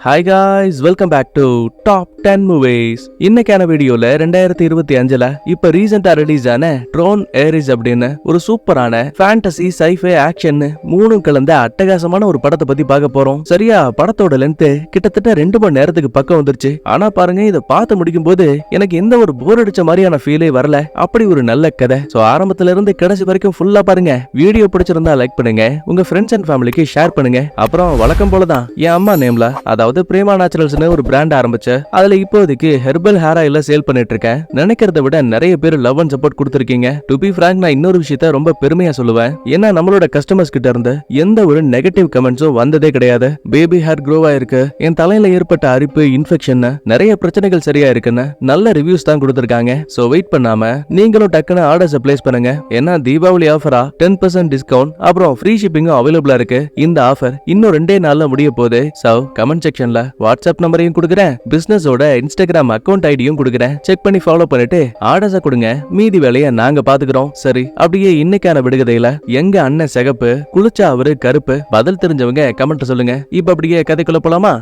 Hi guys, welcome back to Top 10 Movies. இன்னைக்கான வீடியோல 2025ல இப்ப ரீசெண்டா ரிலீஸ் ஆன ட்ரோன் ஏரிஸ் அப்படின்னு ஒரு சூப்பரான ஃபேண்டசி சைஃபை ஆக்ஷன் மூணும் கலந்த அட்டகாசமான ஒரு படத்தை பத்தி பார்க்க போறோம். சரியா, படத்தோட லென்த் கிட்டத்தட்ட 2 மணி நேரத்துக்கு பக்கம் வந்துருச்சு. ஆனா பாருங்க, இதை பார்த்து முடிக்கும் போது எனக்கு எந்த ஒரு போர் அடிச்ச மாதிரியான ஃபீலே வரல. அப்படி ஒரு நல்ல கதை. சோ ஆரம்பத்துல இருந்து கடைசி வரைக்கும் ஃபுல்லா பாருங்க. வீடியோ பிடிச்சிருந்தா லைக் பண்ணுங்க, உங்க ஃப்ரெண்ட்ஸ் அண்ட் ஃபேமிலிக்கு ஷேர் பண்ணுங்க. அப்புறம் வழக்கம் போலதான் என் அம்மா நேம்ல, அதாவது பிரேமா நேச்சுரல்ஸ்னு ஒரு பிராண்ட் ஆரம்பிச்சு அதுல இப்போதைக்கு ஹெர்பல் ஹேர் ஆயில சேல் பண்ணிட்டு இருக்கேன். நினைக்கிறத விட நிறைய பேர் லவ் அண்ட் சப்போர்ட் கொடுத்திருக்கீங்க. டு பி ஃபிராங்க், நான் இன்னொரு விஷயத்த ரொம்ப பெருமையா சொல்லுவேன். ஏன்னா நம்மளோட கஸ்டமர்ஸ் கிட்ட இருந்து எந்த ஒரு நெகட்டிவ் கமெண்ட்ஸும் வந்ததே கிடையாது. பேபி ஹேர் க்ரோ ஆயிருக்கு, என் தலையில ஏற்பட்ட அரிப்பு, இன்ஃபெக்ஷன், நிறைய பிரச்சனைகள் சரியா இருக்குன்னு நல்ல ரிவ்யூஸ் தான் கொடுத்திருக்காங்க. சோ வெயிட் பண்ணாம நீங்களும் டக்குன்னு ஆர்டர்ஸ் பிளேஸ் பண்ணுங்க. ஏன்னா தீபாவளி ஆஃபரா 10% டிஸ்கவுண்ட் அப்புறம் ஃப்ரீ ஷிப்பிங்கும் அவைலபிளா இருக்கு. இந்த ஆஃபர் இன்னும் 2 நாள்ல முடிய போகுது. சோ கமெண்ட் செக்ஷன்ல வாட்ஸ்அப் நம்பரையும் கொடுக்குறேன், பிசினஸோட இன்ஸ்டாகிராம் அக்கவுண்ட் ஐடியும் கொடுக்குறேன். செக் பண்ணி ஃபாலோ பண்ணிட்டு ஆர்டர்ஸை கொடுங்க. மீதி வேலையை நாங்க பாத்துக்கிறோம். சரி, அப்படியே இன்னைக்கான விடுகதையில எங்க அண்ணன் சிகப்பு, குளிச்சா அவரு கருப்பு, பதில் தெரிஞ்சவங்க கமெண்ட் சொல்லுங்க. இப்ப அப்படியே கதைக்குள்ள போலாமா?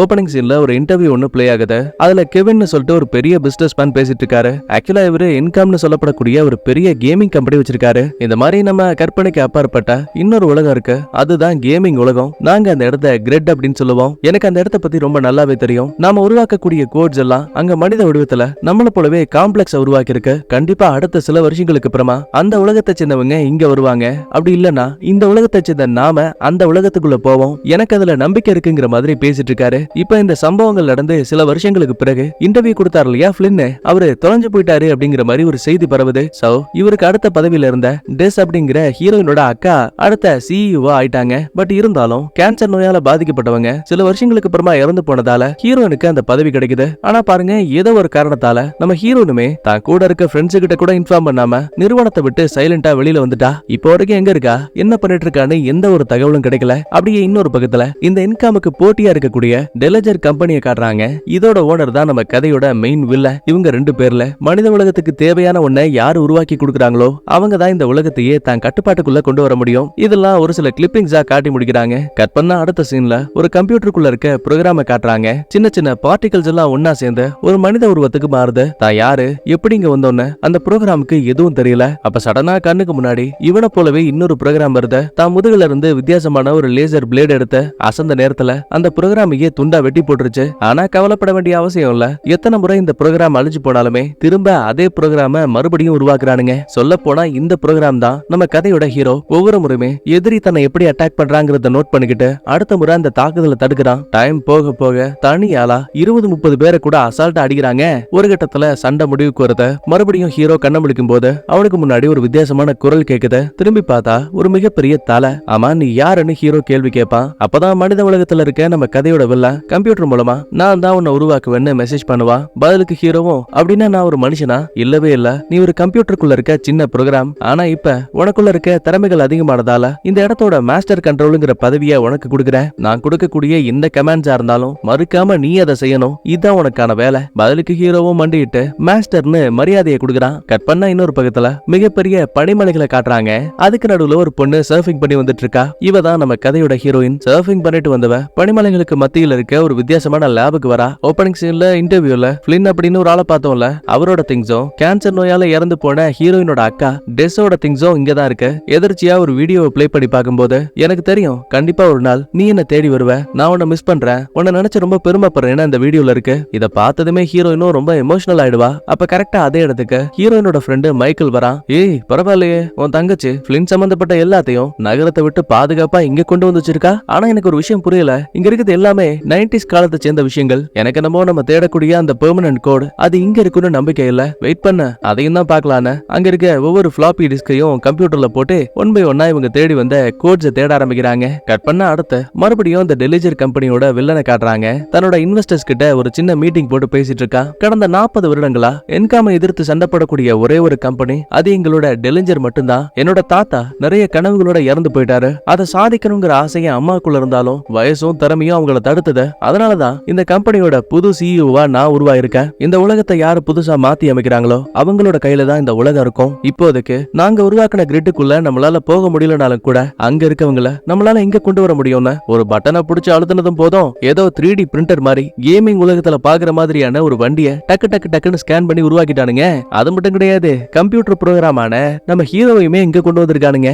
ஓப்பனிங் சீன்ல ஒரு இன்டர்வியூ ஒன்னு பிளே ஆகுது. அதுல கெவின் சொல்லிட்டு ஒரு பெரிய பிசினஸ் மேன் பேசிட்டு இருக்காரு. ஆக்சுவலா இவரு இன்கம்னு சொல்லப்படக்கூடிய ஒரு பெரிய கேமிங் கம்பெனி வச்சிருக்காரு. இந்த மாதிரி நம்ம கற்பனைக்கு அப்பாற்பட்ட இன்னொரு உலகம் இருக்கு, அதுதான் கேமிங் உலகம். நாங்க அந்த இடத்த கிரெட் அப்படின்னு சொல்லுவோம். எனக்கு அந்த இடத்த பத்தி ரொம்ப நல்லாவே தெரியும். நாம உருவாக்கக்கூடிய கோட்ஸ் எல்லாம் அங்க மனித வடிவத்துல நம்மள போலவே காம்ப்ளெக்ஸ் உருவாக்கி இருக்கு. கண்டிப்பா அடுத்த சில வருஷங்களுக்கு அப்புறமா அந்த உலகத்தை சேர்ந்தவங்க இங்க வருவாங்க. அப்படி இல்லனா இந்த உலகத்தை சேர்ந்த நாம அந்த உலகத்துக்குள்ள போவோம். எனக்கு அதுல நம்பிக்கை இருக்குங்கிற மாதிரி பேசிட்டு இருக்காரு. இப்ப இந்த சம்பவங்கள் நடந்து சில வருஷங்களுக்கு பிறகு இன்டர்வியூ கொடுத்தாரு இல்லையா ஃபிளின், அவரு தொலைஞ்சு போயிட்டாரு அப்படிங்கிற மாதிரி ஒரு செய்தி பரவுது. சோ இவருக்கு அடுத்த பதவியில இருந்த டெஸ் அப்படிங்கிற ஹீரோயினோட அக்கா அடுத்த சிஇஓ ஆயிட்டாங்க. பட் இருந்தாலும் கேன்சர் நோயால பாதிக்கப்பட்டவங்க சில வருஷங்களுக்கு அப்புறமா இறந்து போனதால ஹீரோயினுக்கு அந்த பதவி கிடைக்குது. ஆனா பாருங்க, ஏதோ ஒரு காரணத்தால நம்ம ஹீரோனுமே தான் கூட இருக்க ஃப்ரெண்ட்ஸ் கிட்ட கூட இன்ஃபார்ம் பண்ணாம நிறுவனத்தை விட்டு சைலண்டா வெளியில வந்துட்டா. இப்போ வரைக்கும் எங்க இருக்கா, என்ன பண்ணிட்டு இருக்கான்னு எந்த ஒரு தகவலும் கிடைக்கல. அப்படியே இன்னொரு பக்கத்துல இந்த இன்கமுக்கு போட்டியா இருக்கக்கூடிய டெலஜர் கம்பெனியை காட்டுறாங்க. இதோட ஓனர் தான் நம்ம கதையோட மெயின் வில்ல. இவங்க 2 பேர்ல மனித உலகத்துக்கு தேவையான ஒன்றை யாரு உருவாக்கி கொடுக்கறாங்களோ அவங்க தான் இந்த உலகத்தையே தான் கட்டுப்பாட்டுக்குள்ள கொண்டு வர முடியும். இதெல்லாம் ஒரு சில கிளிப்பிங்ஸா காட்டி முடிக்கிறாங்க. கட் பண்ண அடுத்த சீன்ல ஒரு கம்ப்யூட்டருக்குள்ள இருக்க ப்ரோக்ராமை காட்டுறாங்க. சின்ன சின்ன பார்ட்டிகல்ஸ் எல்லாம் ஒன்னா சேர்ந்து ஒரு மனித உருவத்துக்கு மாறுது. தான் யாரு எப்படி இங்க வந்தோன்னு அந்த ப்ரோக்ராமுக்கு எதுவும் தெரியல. அப்ப சடனா கண்ணுக்கு முன்னாடி இவனை போலவே இன்னொரு ப்ரோக்ராம் வருது. தான் முதுகுல இருந்து வித்தியாசமான ஒரு லேசர் பிளேட் எடுத்து அசந்த நேரத்துல அந்த ப்ரோக்ராமையே துண்டா வெட்டி போட்டுருச்சு. ஆனா கவலைப்பட வேண்டிய அவசியம் இல்ல. எத்தனை முறை இந்த ப்ரோக்ராம் அழிஞ்சு போனாலுமே திரும்ப அதே ப்ரோக்ராம மறுபடியும் உருவாக்குறானுங்க. சொல்ல போனா இந்த ப்ரோக்ராம் தான் நம்ம கதையோட ஹீரோ. ஒவ்வொரு முறையுமே எதிரி தன்னை எப்படி அட்டாக் பண்றாங்கறத நோட் பண்ணிக்கிட்டு அடுத்த முறை அந்த தாக்குதலை தடுக்கிறான். டைம் போக போக தனியாளா 20-30 பேரை கூட அசால்ட்டா அடிக்கிறாங்க. ஒரு கட்டத்துல சண்டை முடிவுக்கு வரத மறுபடியும் ஹீரோ கண்ண முழிக்கும் போது அவனுக்கு முன்னாடி ஒரு வித்தியாசமான குரல் கேக்குது. திரும்பி பார்த்தா ஒரு மிகப்பெரிய தலை. ஆமா, நீ யாருன்னு ஹீரோ கேள்வி கேட்பான். அப்பதான் மனித உலகத்துல இருக்க நம்ம கதையோட வில்ல கம்ப்யூட்டர் மூலமா நான் தான் உன்னை உருவாக்குவேன்னு மெசேஜ் பண்ணுவா. பதிலுக்கு ஹீரோவும், அப்படின்னா நான் ஒரு மனுஷனா? இல்லவே இல்ல, நீ ஒரு கம்ப்யூட்டருக்குள்ள இருக்க சின்ன ப்ரோக்ராம். ஆனா இப்ப உனக்குள்ள இருக்க திறமைகள் அதிகமானதால இந்த இடத்தோட மாஸ்டர் கண்ட்ரோலுங்கிற பதவியை உனக்கு கொடுக்குறேன். நான் கொடுக்கக்கூடிய எந்த கமாண்ட்ஸா இருந்தாலும் மறுக்காம நீ அதை செய்யணும். இதுதான் உனக்கான வேலை. பதிலுக்கு ஹீரோவும் மண்டிட்டு மாஸ்டர்னு மரியாதையை கொடுக்குறான். கட் பண்ண இன்னொரு பக்கத்துல மிகப்பெரிய பனிமலைகளை காட்டுறாங்க. அதுக்கு நடுவுல ஒரு பொண்ணு சர்ஃபிங் பண்ணி வந்துட்டு இருக்கா. இவ தான் நம்ம கதையோட ஹீரோயின். சர்ஃபிங் பண்ணிட்டு வந்தவ பனிமலைகளுக்கு மத்தியில இருக்க ஒரு வித்தியாசமான லேபுக்கு வரா. ஓபனிங் சீன்ல இன்டர்வியூல ஃபிளின் அப்படின்னு ஒரு ஆளை பார்த்தோம்ல, அவரோட திங்ஸும் கேன்சர் நோயால இறந்து போன ஹீரோயினோட அக்கா டெஸோட திங்ஸும் இங்க தான் இருக்கு. எதிர்ச்சியா ஒரு வீடியோவை ப்ளே பண்ணி பார்க்கும்போது எனக்கு தெரியும் கண்டிப்பா ஒரு நாள் நீ என்ன தேடி வருவ. நான் உன்னை மிஸ் பண்றேன், உன்னை நினைச்சு ரொம்ப பெருமைப்படுறேன்னு இந்த வீடியோல இருக்கு. இத பார்த்ததுமே ஹீரோயினும் ரொம்ப எமோஷனல் ஆயிடுவா. அப்ப கரெக்டா அதே இடத்துக்கு ஹீரோயினோட ஃப்ரெண்டு மைக்கேல் வரான். ஏய் பரவாயில்லையே, உன் தங்கச்சி ஃபிளின் சம்பந்தப்பட்ட எல்லாத்தையும் நகரத்தை விட்டு பாதுகாப்பா இங்க கொண்டு வந்து வச்சிருக்கா. ஆனா எனக்கு ஒரு விஷயம் புரியல, இங்க இருக்குது எல்லாமே 90s காலத்தை சேர்ந்த விஷயங்கள். எனக்கு நம்ம தேடக்கூடிய அந்த பெர்மனன்ட் கோட் அது இங்க இருக்குன்னு நம்பிக்கை இல்ல. வெயிட் பண்ண, அதையும் தான் பார்க்கலான்னு அங்க இருக்க ஒவ்வொரு ஃபிளாப்பி டிஸ்கையும் கம்ப்யூட்டர்ல போட்டு 1 by 1 இவங்க தேடி வந்த கோட்ஸை தேட ஆரம்பிக்கிறாங்க. கட் பண்ண அடுத்து மறுபடியும் அந்த டெலிஜர் கம்பெனியோட வில்லனை காட்டுறாங்க. தன்னோட இன்வெஸ்டர்ஸ் கிட்ட ஒரு சின்ன மீட்டிங் போட்டு பேசிட்டு இருக்கா. கடந்த 40 வருடங்களா என்காம எதிர்த்து சண்டை போடக்கூடிய ஒரே ஒரு கம்பெனி அது எங்களோட டெலிஜர் மட்டும்தான். என்னோட தாத்தா நிறைய கனவுகளோட இறந்து போயிட்டாரு. அதை சாதிக்கணுங்கிற ஆசையை அம்மாக்குள்ள இருந்தாலும் வயசும் திறமையும் அவங்கள தடுத்தத தோணுது. அதனாலதான் இந்த கம்பெனியோட புது சிஇஓவா நான் உருவாயிருக்கேன். இந்த உலகத்தை யாரு புதுசா மாத்தி அமைக்கிறாங்களோ அவங்களோட கையில தான் இந்த உலகம் இருக்கும். இப்போதைக்கு நாங்க உருவாக்கின கிரிட்டுக்குள்ள நம்மளால போக முடியலனாலும் கூட அங்க இருக்கவங்கள நம்மளால இங்க கொண்டு வர முடியும்னு ஒரு பட்டனை புடிச்சு அழுத்தினதும் போதும் ஏதோ 3D பிரிண்டர் மாதிரி கேமிங் உலகத்துல பாக்குற மாதிரியான ஒரு வண்டியை டக்கு டக்கு டக்குன்னு ஸ்கேன் பண்ணி உருவாக்கிட்டானுங்க. அது மட்டும் கிடையாது, கம்ப்யூட்டர் ப்ரோகிராமான நம்ம ஹீரோவையுமே இங்க கொண்டு வந்திருக்கானுங்க.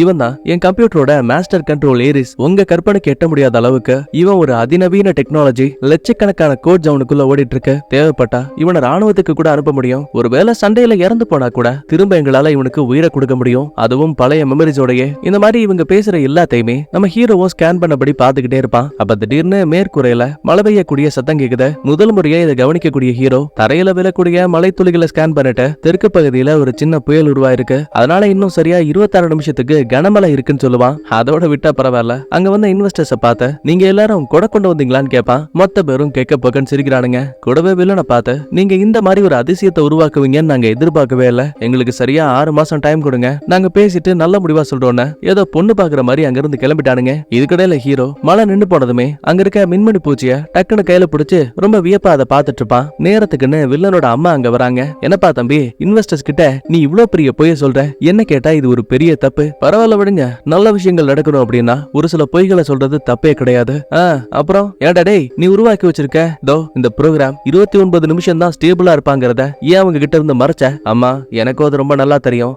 இவன் தான் என் கம்ப்யூட்டரோட மாஸ்டர் கண்ட்ரோல் ஏரிஸ். உங்க கற்பனைக்கு எட்ட முடியாத அளவுக்கு இவன் ஒரு அதிநவீன டெக்னாலஜி. லட்சக்கணக்கான கோட்ஸ் அவனுக்குள்ள ஓடிட்டு இருக்கு. தேவைப்பட்டா இவனை ராணுவத்துக்கு கூட அனுப்ப முடியும். ஒருவேளை சண்டையில இறந்து போனா கூட திரும்ப எங்களால இவனுக்கு உயிரை கொடுக்க முடியும். அதுவும் பழைய மெமரிஸோடயே. இந்த மாதிரி இவங்க பேசுற எல்லாத்தையுமே நம்ம ஹீரோவும் ஸ்கேன் பண்ணபடி பாத்துக்கிட்டே இருப்பான். அப்ப திடீர்னு மேற்கூரையில மழை பெய்யக்கூடிய சத்தம் கேக்குது. முதல் முறையா இதை கவனிக்கக்கூடிய ஹீரோ தரையில விழக்கூடிய மழை துளிகளை ஸ்கேன் பண்ணிட்டு தெற்கு பகுதியில ஒரு சின்ன புயல் உருவாயிருக்கு. அதனால இன்னும் சரியா 26 நிமிஷத்துக்கு கனமழை இருக்குன்னு சொல்லுவான். அதோட விட்டா பரவாயில்ல. அங்க வந்த இன்வெஸ்டர்ஸ பார்த்து நீங்க எல்லாரும் கொடை கொண்டு வந்தீங்களான்னு கேட்பான். மொத்த பேரும் கேட்க போக்கன்னு சிரிக்கிறானுங்க. கூடவே வில்லனை பார்த்து நீங்க இந்த மாதிரி ஒரு அதிசயத்தை உருவாக்குவீங்கன்னு நாங்க எதிர்பார்க்கவே இல்ல. எங்களுக்கு சரியா 6 மாசம் டைம் கொடுங்க, நாங்க பேசிட்டு நல்ல முடிவா சொல்றோன்னு ஏதோ பொண்ணு பாக்குற மாதிரி அங்க இருந்து கிளம்பிட்டானுங்க. இதுக்கடையில ஹீரோ மழை நின்னு போனதுமே அங்க இருக்க மின்மணி பூச்சிய டக்குன்னு கையில பிடிச்சு ரொம்ப வியப்பா அதை பார்த்துட்டு இருப்பான். நேரத்துக்குன்னு வில்லனோட அம்மா அங்க வராங்க. என்னப்பா தம்பி, இன்வெஸ்டர்ஸ் கிட்ட நீ இவ்வளவு பெரிய பொய்ய சொல்ற, என்ன கேட்டா இது ஒரு பெரிய தப்பு. பரவாயில்ல விடுங்க, நல்ல விஷயங்கள் நடக்கணும் அப்படின்னா ஒரு சில பொய்களை சொல்றது தப்பே கிடையாது. அப்புறம் ஏன்டா டேய், நீ உருவாக்கி வச்சிருக்க இந்த ப்ரோக்ராம் 29 நிமிஷம் தான் ஸ்டேபிளா இருப்பாங்கிறத ஏன் அவங்க கிட்ட இருந்து மறைச்ச? அம்மா, எனக்கும் அது ரொம்ப நல்லா தெரியும்.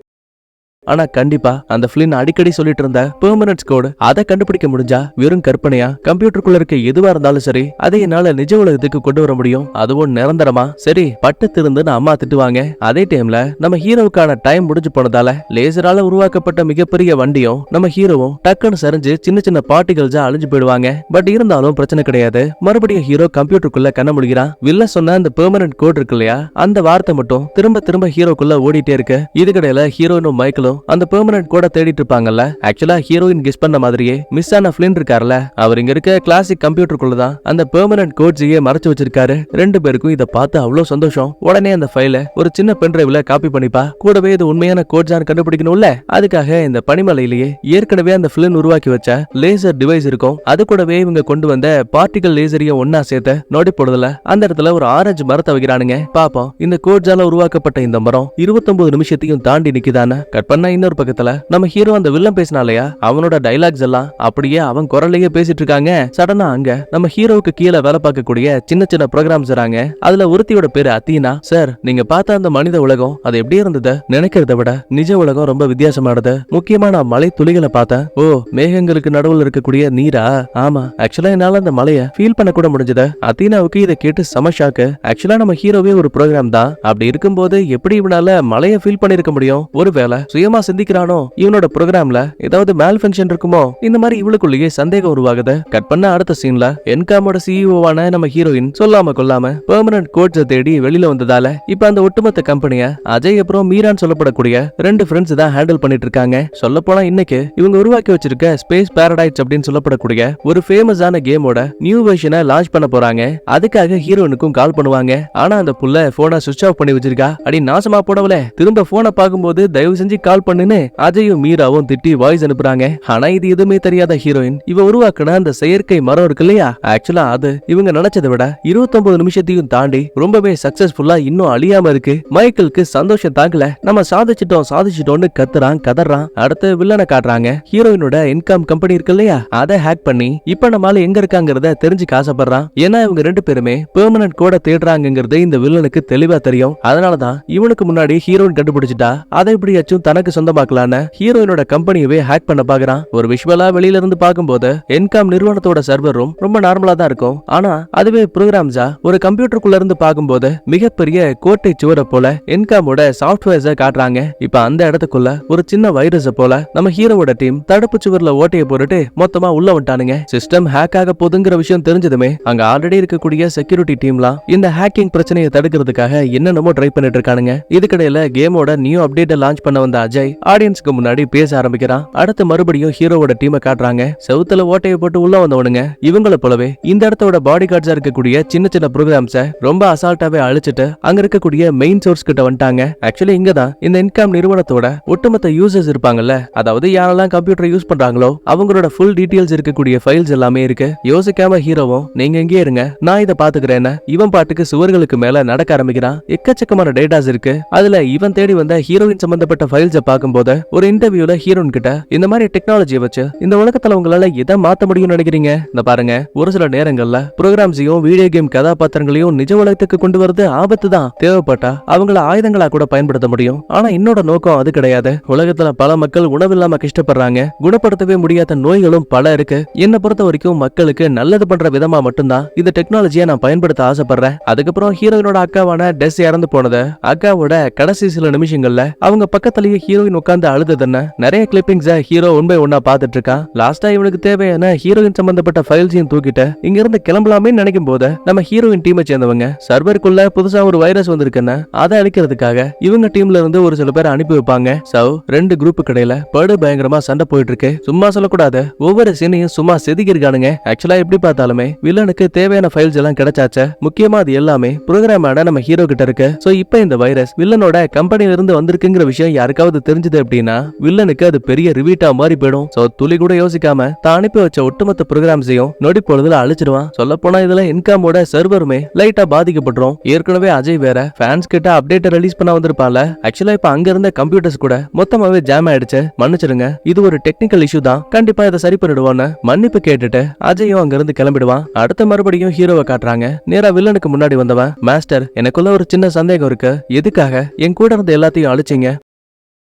ஆனா கண்டிப்பா அந்த ஃபிளின் அடிக்கடி சொல்லிட்டு இருந்த பெர்மனன்ட் கோட் அதை கண்டுபிடிக்க முடிஞ்சா வெறும் கற்பனையா கம்ப்யூட்டருக்குள்ள இருக்க எதுவா இருந்தாலும் சரி அதை என்னால நிஜ உலகத்துக்கு கொண்டு வர முடியும். அதுவும் நிரந்தரமா. சரி பட்டு திருந்துன்னு அம்மா திட்டுவாங்க. அதே டைம்ல நம்ம ஹீரோவுக்கான டைம் முடிஞ்சு போனதால லேசரால உருவாக்கப்பட்ட மிகப்பெரிய வண்டியும் நம்ம ஹீரோவும் டக்குன்னு சரிஞ்சு சின்ன சின்ன பார்ட்டிகல்ஸா அழிஞ்சு போயிடுவாங்க. பட் இருந்தாலும் பிரச்சனை கிடையாது. மறுபடியும் ஹீரோ கம்ப்யூட்டருக்குள்ள கண்ண முடிக்கிறான். வில்ல சொன்ன அந்த பெர்மனன்ட் கோட் இருக்கு இல்லையா, அந்த வார்த்தை மட்டும் திரும்ப திரும்ப ஹீரோக்குள்ள ஓடிட்டே இருக்கு. இதுக்கடையில ஹீரோயினும் மைக்கேலும் அந்த பெர்மனன்ட் கோட தேடிட்டு இருப்பாங்கல்ல. ஆக்சுவலா ஹீரோயின் கெஸ் பண்ண மாதிரியே மிஸ் ஆன ஃபிளின் இருக்கார்ல, அவர் இங்க இருக்க கிளாசிக் கம்ப்யூட்டருக்குள்ள தான் அந்த பெர்மனன்ட் கோட்ஸையே மறைச்சு வச்சிருக்காரு. ரெண்டு பேருக்கும் இதை பார்த்து அவ்வளவு சந்தோஷம். உடனே அந்த ஃபைல ஒரு சின்ன பென்டிரைவ்ல காப்பி பண்ணிப்பா. கூடவே இது உண்மையான கோட்ஸான்னு கண்டுபிடிக்கணும்ல, அதுக்காக இந்த பனிமலையிலேயே ஏற்கனவே அந்த ஃபிளின் உருவாக்கி வச்ச லேசர் டிவைஸ் இருக்கும். அது கூடவே இவங்க கொண்டு வந்த பார்ட்டிகல் லேசரையும் ஒன்னா சேர்த்து நோடி போடுதல அந்த இடத்துல ஒரு ஆரஞ்சு மரத்தை வைக்கிறானுங்க. பாப்போம் இந்த கோட்ஸால உருவாக்கப்பட்ட இந்த மரம் 29 நிமிஷத்தையும் தாண்டி நிக்குதான. கட் இன்னொரு பக்கத்துல நம்ம ஹீரோ அந்த வில்லன் பேசினாலையா, அவனோட டைலாக்ஸ் எல்லாம் அப்படியே அவன் குரலையே பேசிட்டு இருக்காங்க. சடனா அங்க நம்ம ஹீரோவுக்கு கீழே வேலை பார்க்கக்கூடிய சின்ன சின்ன ப்ரோக்ராம்ஸ் வராங்க. அதுல ஒருத்தியோட பேரு அத்தீனா. சார், நீங்க பார்த்த அந்த மனித உலகம் அது எப்படி இருந்தது? நினைக்கிறத விட நிஜ உலகம் ரொம்ப வித்தியாசமானது. முக்கியமா நான் மலை துளிகளை பார்த்தேன். ஓ, மேகங்களுக்கு நடுவில் இருக்கக்கூடிய நீரா? ஆமா, ஆக்சுவலா என்னால அந்த மலையை ஃபீல் பண்ண கூட முடிஞ்சது. அத்தீனாவுக்கு இதை கேட்டு செம ஷாக்கு. ஆக்சுவலா நம்ம ஹீரோவே ஒரு ப்ரோக்ராம் தான். அப்படி இருக்கும்போது எப்படி இவனால மலையை ஃபீல் பண்ணிருக்க முடியும்? ஒருவேளை சுயமா சிந்திக்கிறானோ, இவனோட ப்ரோக்ராம்ல ஏதாவது மேல் ஃபங்க்ஷன் இருக்குமோ? இந்த மாதிரி இவளுக்குள்ளேயே சந்தேகம் உருவாகுது. கட் பண்ண அடுத்த சீன்ல என்காமோட சிஇஓவான நம்ம ஹீரோயின் சொல்லாம கொள்ளாம பெர்மனன்ட் கோட்ஸை தேடி வெளியில வந்ததால இப்ப அந்த ஒட்டுமொத்த கம்பெனிய அஜய் அப்புறம் மீரான் சொல்லப்படக்கூடிய ரெண்டு ஃப்ரெண்ட்ஸ் தான் ஹேண்டில் பண்ணிட்டு இருக்காங்க. சொல்ல போனா இன்னைக்கு இவங்க உருவாக்கி வச்சிருக்க ஸ்பேஸ் பாரடைஸ் அப்படின்னு சொல்லப்படக்கூடிய ஒரு ஃபேமஸான கேமோட நியூ வெர்ஷனை லான்ச் பண்ண போறாங்க. அதுக்காக ஹீரோயினுக்கும் கால் பண்ணுவாங்க. ஆனா அந்த புள்ள போனை சுவிட்ச் ஆஃப் பண்ணி வச்சிருக்கா. அடி நாசமா போடவல, திரும்ப போனை பார்க்கும்போது தயவு செஞ்சு கால் பண்ணுன்னு அஜயும் மீராவும் திட்டி வாய்ஸ் அனுப்புறாங்க. ஆனா இது எதுவுமே தெரியாத ஹீரோயின் இவ உருவாக்குன அந்த செயற்கை மரம் இருக்கு இல்லையா, ஆக்சுவலா அது இவங்க நினைச்சதை விட 29 நிமிஷத்தையும் தாண்டி ரொம்பவே சக்சஸ்ஃபுல்லா இன்னும் அழியாம இருக்கு. மைக்கேலுக்கு சந்தோஷம் தாங்கல. நம்ம சாதிச்சிட்டோம்னு கதறான். அடுத்து வில்லனை காட்டுறாங்க. ஹீரோயினோட இன்கம் கம்பெனி இருக்கு இல்லையா, அதை ஹேக் பண்ணி இப்ப நம்மால எங்க இருக்காங்கிறத தெரிஞ்சுக்க ஆசைப்படுறான். ஏன்னா இவங்க ரெண்டு பேருமே பெர்மனன்ட் கோட தேடுறாங்கிறது இந்த வில்லனுக்கு தெளிவா தெரியும். அதனாலதான் இவனுக்கு முன்னாடி ஹீரோயின் கண்டுபிடிச்சிட்டா அதை எப்படியாச்சும் தனக்கு சொந்தமாக்கலான்னு ஹீரோயினோட கம்பெனியவே ஹேக் பண்ண பாக்குறான். ஒரு விஷுவலா வெளியில இருந்து பார்க்கும்போது என்காம் நிறுவனத்தோட சர்வரும் ரொம்ப நார்மலா தான் இருக்கும். ஆனா அதுவே ப்ரோக்ராம்ஸா ஒரு கம்ப்யூட்டருக்குள்ள இருந்து பார்க்கும்போது மிகப்பெரிய கோட்டை சுவரை போல என்காமோட சாஃப்ட்வேர்ஸை காட்டுறாங்க. இப்ப அந்த இடத்துக்குள்ள ஒரு சின்ன வைரஸ போல நம்ம ஹீரோவோட டீம் தடுப்பு சுவர்ல ஓட்டையை போட்டுட்டு மொத்தமா உள்ள வந்துட்டானுங்க. சிஸ்டம் ஹேக் ஆக போதுங்கிற விஷயம் தெரிஞ்சதுமே அங்க ஆல்ரெடி இருக்கக்கூடிய செக்யூரிட்டி டீம்லாம் இந்த ஹேக்கிங் பிரச்சனையை தடுக்கிறதுக்காக என்னென்னமோ ட்ரை பண்ணிட்டு இருக்கானுங்க. இதுக்கிடையில கேமோட நியூ அப்டேட் லான்ச் பண்ண வந்த அஜய் அஜய் ஆடியன்ஸ்க்கு முன்னாடி பேச ஆரம்பிக்கிறான். அடுத்து மறுபடியும் ஹீரோவோட டீமை காட்டுறாங்க. செவுத்துல ஓட்டையை போட்டு உள்ள வந்தவனுங்க இவங்கள போலவே இந்த இடத்தோட பாடி கார்ட்ஸா இருக்கக்கூடிய சின்ன சின்ன ப்ரோக்ராம்ஸை ரொம்ப அசால்ட்டாவே அழிச்சிட்டு அங்க இருக்கக்கூடிய மெயின் சோர்ஸ் கிட்ட வந்துட்டாங்க. ஆக்சுவலி இங்கதான் இந்த இன்கம் நிறுவனத்தோட ஒட்டுமொத்த யூசர்ஸ் இருப்பாங்கல்ல, அதாவது யாரெல்லாம் கம்ப்யூட்டர் யூஸ் பண்றாங்களோ அவங்களோட ஃபுல் டீடைல்ஸ் இருக்கக்கூடிய ஃபைல்ஸ் எல்லாமே இருக்கு. யோசிக்காம ஹீரோவும் நீங்க எங்கே இருங்க நான் இதை பாத்துக்கிறேன் இவன் பாட்டுக்கு சுவர்களுக்கு மேல நடக்க ஆரம்பிக்கிறான். எக்கச்சக்கமான டேட்டாஸ் இருக்கு. அதுல இவன் தேடி வந்த ஹீரோயின் சம்பந்தப்பட்ட ஃபைல்ஸை பார்க்கும்போது ஒரு இன்டர்வியூல ஹீரோயின் கிட்ட இந்த மாதிரி டெக்னாலஜியை வச்சு இந்த உலகத்துல உங்களால எதை மாத்த முடியும்னு நினைக்கிறீங்க? இந்த பாருங்க, ஒரு சில நேரங்கள்ல ப்ரோக்ராம்ஸையும் வீடியோ கேம் கதாபாத்திரங்களையும் நிஜ உலகத்துக்கு கொண்டு வரது ஆபத்து தான். தேவைப்பட்டா அவங்கள ஆயுதங்களா கூட பயன்படுத்த முடியும். ஆனா என்னோட நோக்கம் அது கிடையாது. உலகத்துல பல மக்கள் உணவில்லாம கஷ்டப்படுறாங்க. குணப்படுத்தவே முடியாத நோய்களும் பல இருக்கு. என்ன பொறுத்த வரைக்கும் மக்களுக்கு நல்லது பண்ற விதமா மட்டும்தான் இந்த டெக்னாலஜியை நான் பயன்படுத்த ஆசைப்படுறேன். அதுக்கப்புறம் ஹீரோயினோட அக்காவான டெஸ் இறந்து போனது, அக்காவோட கடைசி சில நிமிஷங்கள்ல அவங்க பக்கத்திலேயே ஹீரோயின் உட்கார்ந்து அழுதுன்னு நிறைய கிளிப்பிங்ஸை ஹீரோ ஒன் பை ஒன்னா பாத்துட்டு இருக்கான். லாஸ்டா இவனுக்கு தேவையான ஹீரோயின் சம்பந்தப்பட்ட ஃபைல்ஸையும் தூக்கிட்டு இங்க இருந்து கிளம்பலாமே நினைக்கும் போது நம்ம ஹீரோயின் டீமை சேர்ந்தவங்க சர்வருக்குள்ள புதுசா ஒரு வைரஸ் வந்திருக்குன்னு அதை அழிக்கிறதுக்காக இவங்க டீம்ல இருந்து ஒரு சில பேர் அனுப்பி வைப்பாங்க. சோ ரெண்டு குரூப் கடையில படு பயங்கரமா சண்டை போயிட்டு இருக்கு. சும்மா சொல்லக்கூடாது, ஒவ்வொரு சீனையும் சும்மா செதுக்கிருக்கானுங்க. ஆக்சுவலா எப்படி பார்த்தாலுமே வில்லனுக்கு தேவையான ஃபைல்ஸ் எல்லாம் கிடைச்சாச்ச. முக்கியமா அது எல்லாமே ப்ரோக்ராமான நம்ம ஹீரோ கிட்ட இருக்கு. சோ இப்போ இந்த வைரஸ் வில்லனோட கம்பெனில இருந்து வந்திருக்குங்கிற விஷயம் யாருக்காவது தெரிஞ்சது அப்படின்னா வில்லனுக்கு அது பெரிய ரிவீட்டா மாறி போயிடும். சோ துளி கூட யோசிக்காம தான் அனுப்பி வச்ச ஒட்டுமொத்த ப்ரோக்ராம்ஸையும் நொடி பொழுதுல அழிச்சிடுவான். சொல்ல போனா இதுல இன்கமோட சர்வருமே லைட்டா பாதிக்கப்பட்டுரும். ஏற்கனவே அஜய் வேற ஃபேன்ஸ் கிட்ட அப்டேட் ரிலீஸ் பண்ண வந்திருப்பான்ல. ஆக்சுவலா இப்ப அங்க இருந்த கம்ப்யூட்டர்ஸ் கூட மொத்தமாவே ஜாம் ஆயிடுச்சு. மன்னிச்சிடுங்க, இது ஒரு டெக்னிக்கல் இஷ்யூ தான், கண்டிப்பா இதை சரி பண்ணிடுவான்னு மன்னிப்பு கேட்டுட்டு அஜயும் அங்க இருந்து கிளம்பிடுவான். அடுத்த மறுபடியும் ஹீரோவை காட்டுறாங்க. நேரா வில்லனுக்கு முன்னாடி வந்தவன், மாஸ்டர் எனக்குள்ள ஒரு சின்ன சந்தேகம் இருக்கு. எதுக்காக என் கூட இருந்த எல்லாத்தையும் அழிச்சிங்க?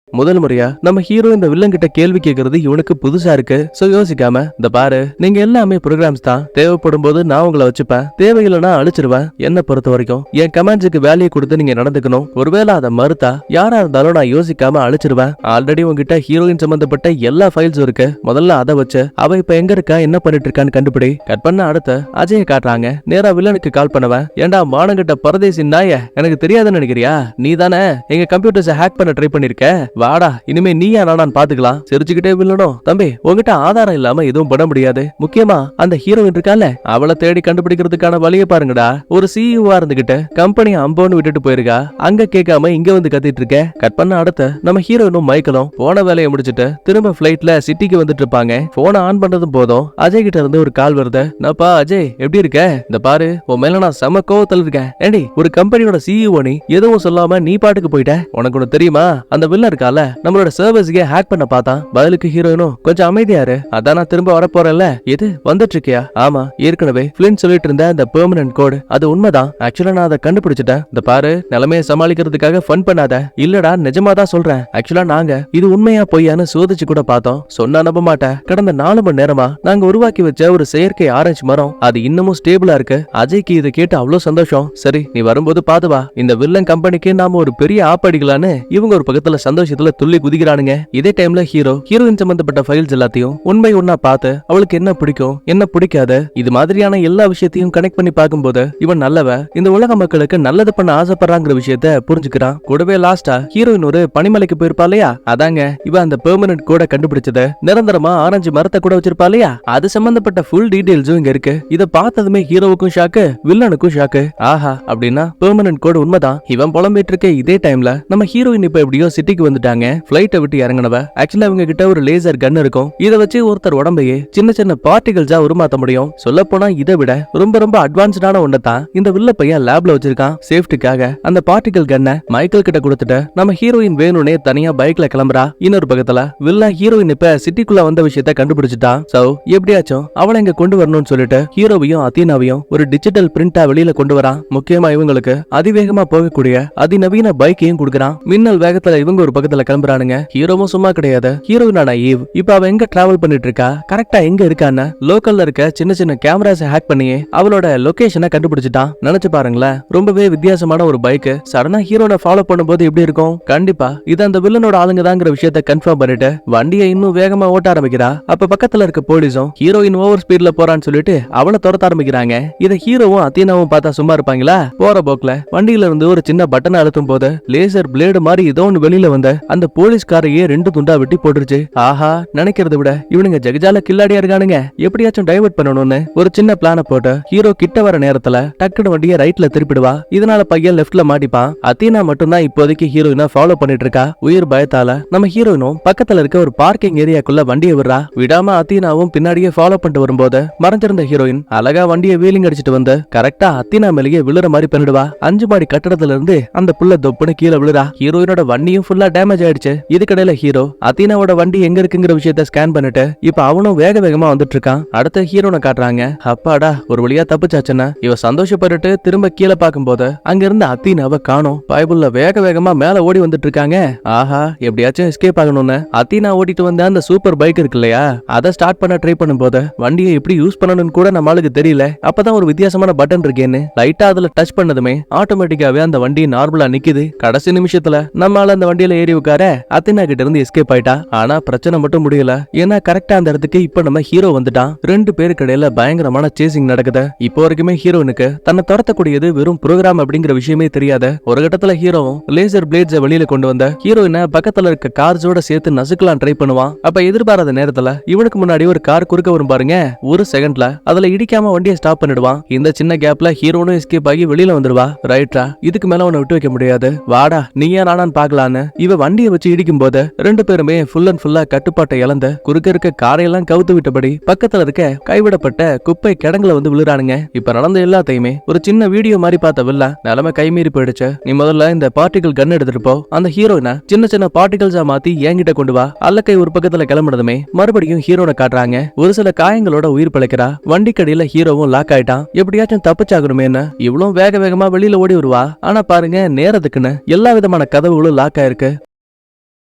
முதல் முறையா நம்ம ஹீரோ இந்த வில்லன் கிட்ட கேள்வி கேட்கறது இவனுக்கு புதுசா இருக்கு. சோ யோசிக்காம இந்த பாரு, நீங்க எல்லாமே ப்ரோக்ராம்ஸ் தான். தேவைப்படும் போது நான் உங்களை வச்சுப்பேன், தேவையில்லைன்னா அழிச்சிருவேன். என்ன பொறுத்த வரைக்கும் என் கமாண்ட்ஸுக்கு வேலையை கொடுத்து நீங்க நடந்துக்கணும். ஒருவேளை அதை மறுத்தா யாரா இருந்தாலும் நான் யோசிக்காம அழிச்சிருவேன். ஆல்ரெடி உங்ககிட்ட ஹீரோயின் சம்பந்தப்பட்ட எல்லா ஃபைல்ஸும் இருக்கு. முதல்ல அதை வச்சு அவ இப்ப எங்க இருக்கா என்ன பண்ணிட்டு இருக்கான்னு கண்டுபிடி. கட் பண்ண அடுத்து அஜய காட்டுறாங்க. நேரா வில்லனுக்கு கால் பண்ணவன், ஏண்டா மானங்கிட்ட பரதேசி நாய, எனக்கு தெரியாதுன்னு நினைக்கிறியா? நீ தானே எங்க கம்ப்யூட்டர்ஸை ஹேக் பண்ண ட்ரை பண்ணிருக்க. வாடா, இனிமே நீயா நானான்னு பாத்துக்கலாம். சிரிச்சுக்கிட்டே வில்லனும், தம்பி உங்ககிட்ட ஆதாரம் இல்லாம எதுவும் பண்ண முடியாது. முக்கியமா அந்த ஹீரோயின் இருக்கால, அவளை தேடி கண்டுபிடிக்கிறதுக்கான வழியை பாருங்கடா. ஒரு சிஇஓவா இருந்துகிட்டு கம்பெனி அம்போன்னு விட்டுட்டு போயிருக்கா, அங்க கேட்காம இங்க வந்து கத்திட்டு இருக்க. கட் பண்ண அடுத்து நம்ம ஹீரோயினும் மைக்கலும் போன வேலையை முடிச்சுட்டு திரும்ப பிளைட்ல சிட்டிக்கு வந்துட்டு இருப்பாங்க. போனை ஆன் பண்றதும் போதும் அஜய் கிட்ட இருந்து ஒரு கால் வருது. நான்ப்பா அஜய், எப்படி இருக்க? இந்த பாரு, உன் மேல நான் செம கோவத்துல இருக்கேன். ஏண்டி ஒரு கம்பெனியோட சிஇஓ நீ எதுவும் சொல்லாம நீ பாட்டுக்கு போயிட்ட. உனக்கு ஒண்ணு தெரியுமா? அந்த வில்லன் இருக்கால, நம்மளோட சர்வர்ஸ்க்கே ஹேக் பண்ண பார்த்தான். பதிலுக்கு ஹீரோயினும், கொஞ்சம் அமைதியாரு, அதான் நான் திரும்ப வர போறேன்ல. எது வந்துட்டு இருக்கியா? ஆமா, ஏற்கனவே பிளின் சொல்லிட்டு இருந்த அந்த பெர்மனன்ட் கோடு அது உண்மைதான். ஆக்சுவலா நான் அதை கண்டுபிடிச்சிட்டேன். இந்த பாரு, நிலைமையை சமாளிக்கிறதுக்காக ஃபன் பண்ணாத. இல்லடா நிஜமா தான் சொல்றேன். ஆக்சுவலா நாங்க இது உண்மையா பொய்யான்னு சோதிச்சு கூட பார்த்தோம். சொன்னா நம்ப மாட்டேன். கடந்த 4 மணி நேரமா நாங்க உருவாக்கி வச்ச ஒரு செயற்கை ஆரஞ்சு மரம் அது இன்னமும் ஸ்டேபிளா இருக்கு. அஜய்க்கு இதை கேட்டு அவ்வளவு சந்தோஷம். சரி, நீ வரும்போது பாத்து வா. இந்த வில்லன் கம்பெனிக்கு நாம ஒரு பெரிய ஆப்படிக்கலான்னு இவங்க ஒரு பக்கத்துல சந்தோஷத்துல துள்ளி குதிக்கிறானுங்க. இதே டைம்ல ஹீரோயின் சம்பந்தப்பட்ட ஃபைல்ஸ் எல்லாத்தையும் உண்மை ஒன்னா பார்த்து அவளுக்கு என்ன பிடிக்கும் என்ன பிடிக்காது இது மாதிரியான எல்லா விஷயத்தையும் கனெக்ட் பண்ணி பார்க்கும்போது இவன் நல்லவ, இந்த உலக மக்களுக்கு நல்லது பண்ண ஆசைப்படுறாங்கிற விஷயத்த புரிஞ்சுக்கிறான். கூடவே லாஸ்டா ஹீரோயின் ஒரு பனிமலைக்கு போயிருப்பா இல்லையா, அதாங்க இவன் அந்த பெர்மனன்ட் கோட கண்டுபிடிச்சது. நிரந்தரமா ஆரஞ்சு மரத்தை கூட வச்சிருப்பா இல்லையா, அது சம்பந்தப்பட்ட ஃபுல் டீடைல்ஸும் இங்க இருக்கு. இத பார்த்ததுமே ஹீரோவுக்கும் ஷாக்கு, வில்லனுக்கும் ஷாக்கு. ஆஹா, அப்படின்னா பெர்மனன்ட் கோடு உண்மைதான். இவன் புலம்பிட்டு இருக்க இதே டைம்ல நம்ம ஹீரோயின் இப்ப எப்படியோ சிட்டிக்கு வந்துட்டாங்க. பிளைட்டை விட்டு இறங்கினவ ஆக்சுவலா அவங்க கிட்ட ஒரு லேசர் கன் இருக்கும். இதை வச்சு ஒருத்தர் உடம்பையே சின்ன சின்ன பார்ட்டிகல்ஸா உருமாத்த முடியும். சொல்ல போனா இதை விட ரொம்ப ரொம்ப அட்வான்ஸ்டான ஒண்ணு தான் இந்த வில்ல பையன் லேப்ல வச்சிருக்கான். சேஃப்டிக்காக அந்த பார்ட்டிகல் கன்னை மைக்கேல் கிட்ட கொடுத்துட்டு நம்ம ஹீரோயின் வேணும்னே தனியா பைக்ல கிளம்புறா. இன்னொரு பக்கத்துல வில்ல ஹீரோயின் இப்ப சிட்டிக்குள்ள வந்த விஷயத்த கண்டுபிடிச்சிட்டான். சோ எப்படியாச்சும் அவளை இங்க கொண்டு வரணும்னு சொல்லிட்டு ஹீரோவையும் அத்தீனாவையும் ஒரு டிஜிட்டல் பிரிண்டா வெளியில கொண்டு வரான். முக்கியமா இவங்களுக்கு அதிவேகமா போகக்கூடிய அதிநவீன பைக்கையும் கொடுக்கறான். மின்னல் வேகத்துல இவங்க ஒரு பக்கத்துல கிளம்புறானுங்க. ஹீரோவும் சும்மா கிடையாது. ஹீரோயினான ஈவ் இப்ப அவ எங்க டிராவல் பண்ணிட்டு இருக்கா, கரெக்டா எங்க இருக்கான்னு லோக்கல்ல இருக்க சின்ன சின்ன கேமராஸ் ஹேக் பண்ணி அவளோட லொகேஷனை கண்டுபிடிச்சிட்டான். நினைச்சு பாருங்களேன், ரொம்பவே வித்தியாசமான ஒரு பைக் சடனா ஹீரோனை ஃபாலோ பண்ணும்போது எப்படி இருக்கும்? கண்டிப்பா இது அந்த வில்லனோட ஆளுங்க தாங்கிற விஷயத்தை கன்ஃபார்ம் பண்ணிட்டு வண்டியை இன்னும் வேகமா ஓட்ட ஆரம்பிக்கிறா. அப்ப பக்கத்துல இருக்க போலீஸும் ஹீரோயின் ஓவர் ஸ்பீட்ல போறான்னு சொல்லிட்டு அவளை துரத்த ஆரம்பிக்கிறாங்க. இதை ஹீரோவும் அத்தீனாவும் பார்த்தா சும்மா இருப்பாங்களா? போற போக்குல வண்டியில இருந்து ஒரு சின்ன பட்டனை அழுத்தும் போது லேசர் பிளேடு மாதிரி ஏதோ ஒன்று வெளியில வந்து அந்த போலீஸ்காரையே 2 துண்டா வெட்டி போட்டுருச்சு. ஆஹா, நினைக்கிறத விட இவனுங்க ஜெகஜால கில்லாடியா இருக்கானுங்க, எப்படியாச்சும் டைவர்ட் பண்ணணும்னு ஒரு சின்ன பிளான போட்டு ஹீரோ கிட்ட வர நேரத்துல டக்குனு வண்டியை ரைட்ல திருப்பிடுவா. இதனால பையன் லெஃப்ட்ல மாட்டிப்பான். அத்தீனா மட்டும் தான் இப்போதைக்கு ஹீரோயினை ஃபாலோ பண்ணிட்டு இருக்கா. உயிர் பயத்தால நம்ம ஹீரோயினும் பக்கத்துல இருக்க ஒரு பார்க்கிங் ஏரியாக்குள்ள வண்டியை விடுறா. விடாம அத்தீனாவும் பின்னாடியே ஃபாலோ பண்ணிட்டு வரும்போது மறைஞ்சிருந்த ஹீரோயின் அழகா வண்டியை வீலிங் அடிச்சிட்டு வந்து கரெக்டா அத்தீனா மேலேயே விழுற மாதிரி பண்ணிடுவா. 5 மாடி கட்டடத்துல இருந்து அந்த புள்ள தொப்புன்னு கீழே விழுறா. ஹீரோயினோட வண்டியும் ஃபுல்லா டேமேஜ் ஆயிடுச்சு. இதுக்கடையில ஹீரோ அத்தீனாவோட வண்டி எங்க இருக்குங்கிற விஷயத்த ஸ்கேன் பண்ணிட்டு இப்ப அவனும் வேக வேகமா வந்துட்டு இருக்கான். அடுத்த ஹீரோனை காட்டுறாங்க. அப்பாடா, ஒரு வழியா தப்பிச்சாச்சுன்னா இவ சந்தோஷப்பட்டுட்டு திரும்ப கீழே பார்க்கும்போது அங்க இருந்த அத்தீனாவை காணோம். பைபிள்ல வேக வேகமா மேல ஓடி வந்துட்டு இருக்காங்க. ஆஹா, எப்படியாச்சும் எஸ்கேப் ஆகணும்னு அத்தீனா ஓட்டிட்டு வந்த அந்த சூப்பர் பைக் இருக்கு இல்லையா, அதை ஸ்டார்ட் பண்ண ட்ரை பண்ணும்போது வண்டியை எப்படி யூஸ் பண்ணணும்னு கூட நம்மளுக்கு தெரியல. அப்பதான் ஒரு வித்தியாசமான பட்டன் இருக்கேன்னு லைட்டா அதுல டச் பண்ணதுமே ஆட்டோமேட்டிக்காவே அந்த வண்டி நார்மலா நிக்குது. கடைசி நிமிஷத்துல நம்மால அந்த வண்டியில ஏறி உட்கார அத்தீனா கிட்ட இருந்து எஸ்கேப் ஆயிட்டா. ஆனா பிரச்சனை மட்டும் முடியல. ஏன்னா கரெக்டா அந்த இடத்துக்கு இப்ப நம்ம ஹீரோ வந்துட்டான். 2 பேருக்கு இடையில பயங்கரமான சேசிங் நடக்குது. இப்போ வரைக்குமே ஹீரோனுக்கு தன்னை துரத்தக்கூடியது வெறும் ப்ரோக்ராம் அப்படிங்கிற விஷயமே தெரியாத. ஒரு கட்டத்துல ஹீரோவும் லேசர் பிளேட்ஸை வெளியில கொண்டு வந்த ஹீரோயினை பக்கத்துல இருக்க கார்ஸோட சேர்த்து நசுக்கலாம் ட்ரை பண்ணுவான். அப்ப எதிர்பாராத நேரத்துல இவனுக்கு முன்னாடி ஒரு கார் குறுக்க வரும் பாருங்க. ஒரு செகண்ட்ல அதுல இடிக்காம வண்டியை ஸ்டாப் பண்ணிடுவான். இந்த சின்ன கேப்ல ஹீரோனும் எஸ்கேப் ஆகி வெளியில வந்துடுவா. ரைட்டா, இதுக்கு மேல உன்னை விட்டு வைக்க முடியாது, வாடா நீயா நானான்னு பாக்கலான்னு இவ வண்டியை வச்சு இடிக்கும் போது 2 பேருமே ஃபுல் அண்ட் ஃபுல்லா கட்டுப்பாட்டை இழந்த குறுக்க இருக்க காரையெல்லாம் கவுத்து விட்டபடி பக்கத்துல இருக்க கைவிடப்பட்ட குப்பை கிடங்குல வந்து விழுறானுங்க. இப்ப நடந்த எல்லாத்தையுமே ஒரு சின்ன வீடியோ மாதிரி பார்த்த வில்ல நிலைமை கைமீறி போயிடுச்சு. நீ முதல்ல இந்த பார்ட்டிகல் கன் எடுத்துட்டு போ, அந்த ஹீரோயினை சின்ன சின்ன பார்ட்டிகல்ஸா மாத்தி என்கிட்ட கொண்டு வா. அல்லக்கை ஒரு பக்கத்துல கிளம்புனதுமே மறுபடியும் ஹீரோனை காட்டுறாங்க. ஒரு சில காயங்களோட உயிர் பிழைக்கிறா. வண்டி கடியில ஹீரோவும் லாக் ஆயிட்டான். எப்படியாச்சும் தப்பிச்சாகணுமேன்னு இவ்வளவு வேக வேகமா வெளியில ஓடி வருவா. ஆனா பாருங்க, நேரத்துக்குன்னு எல்லா விதமான கதவுகளும் லாக் ஆயிருக்கு.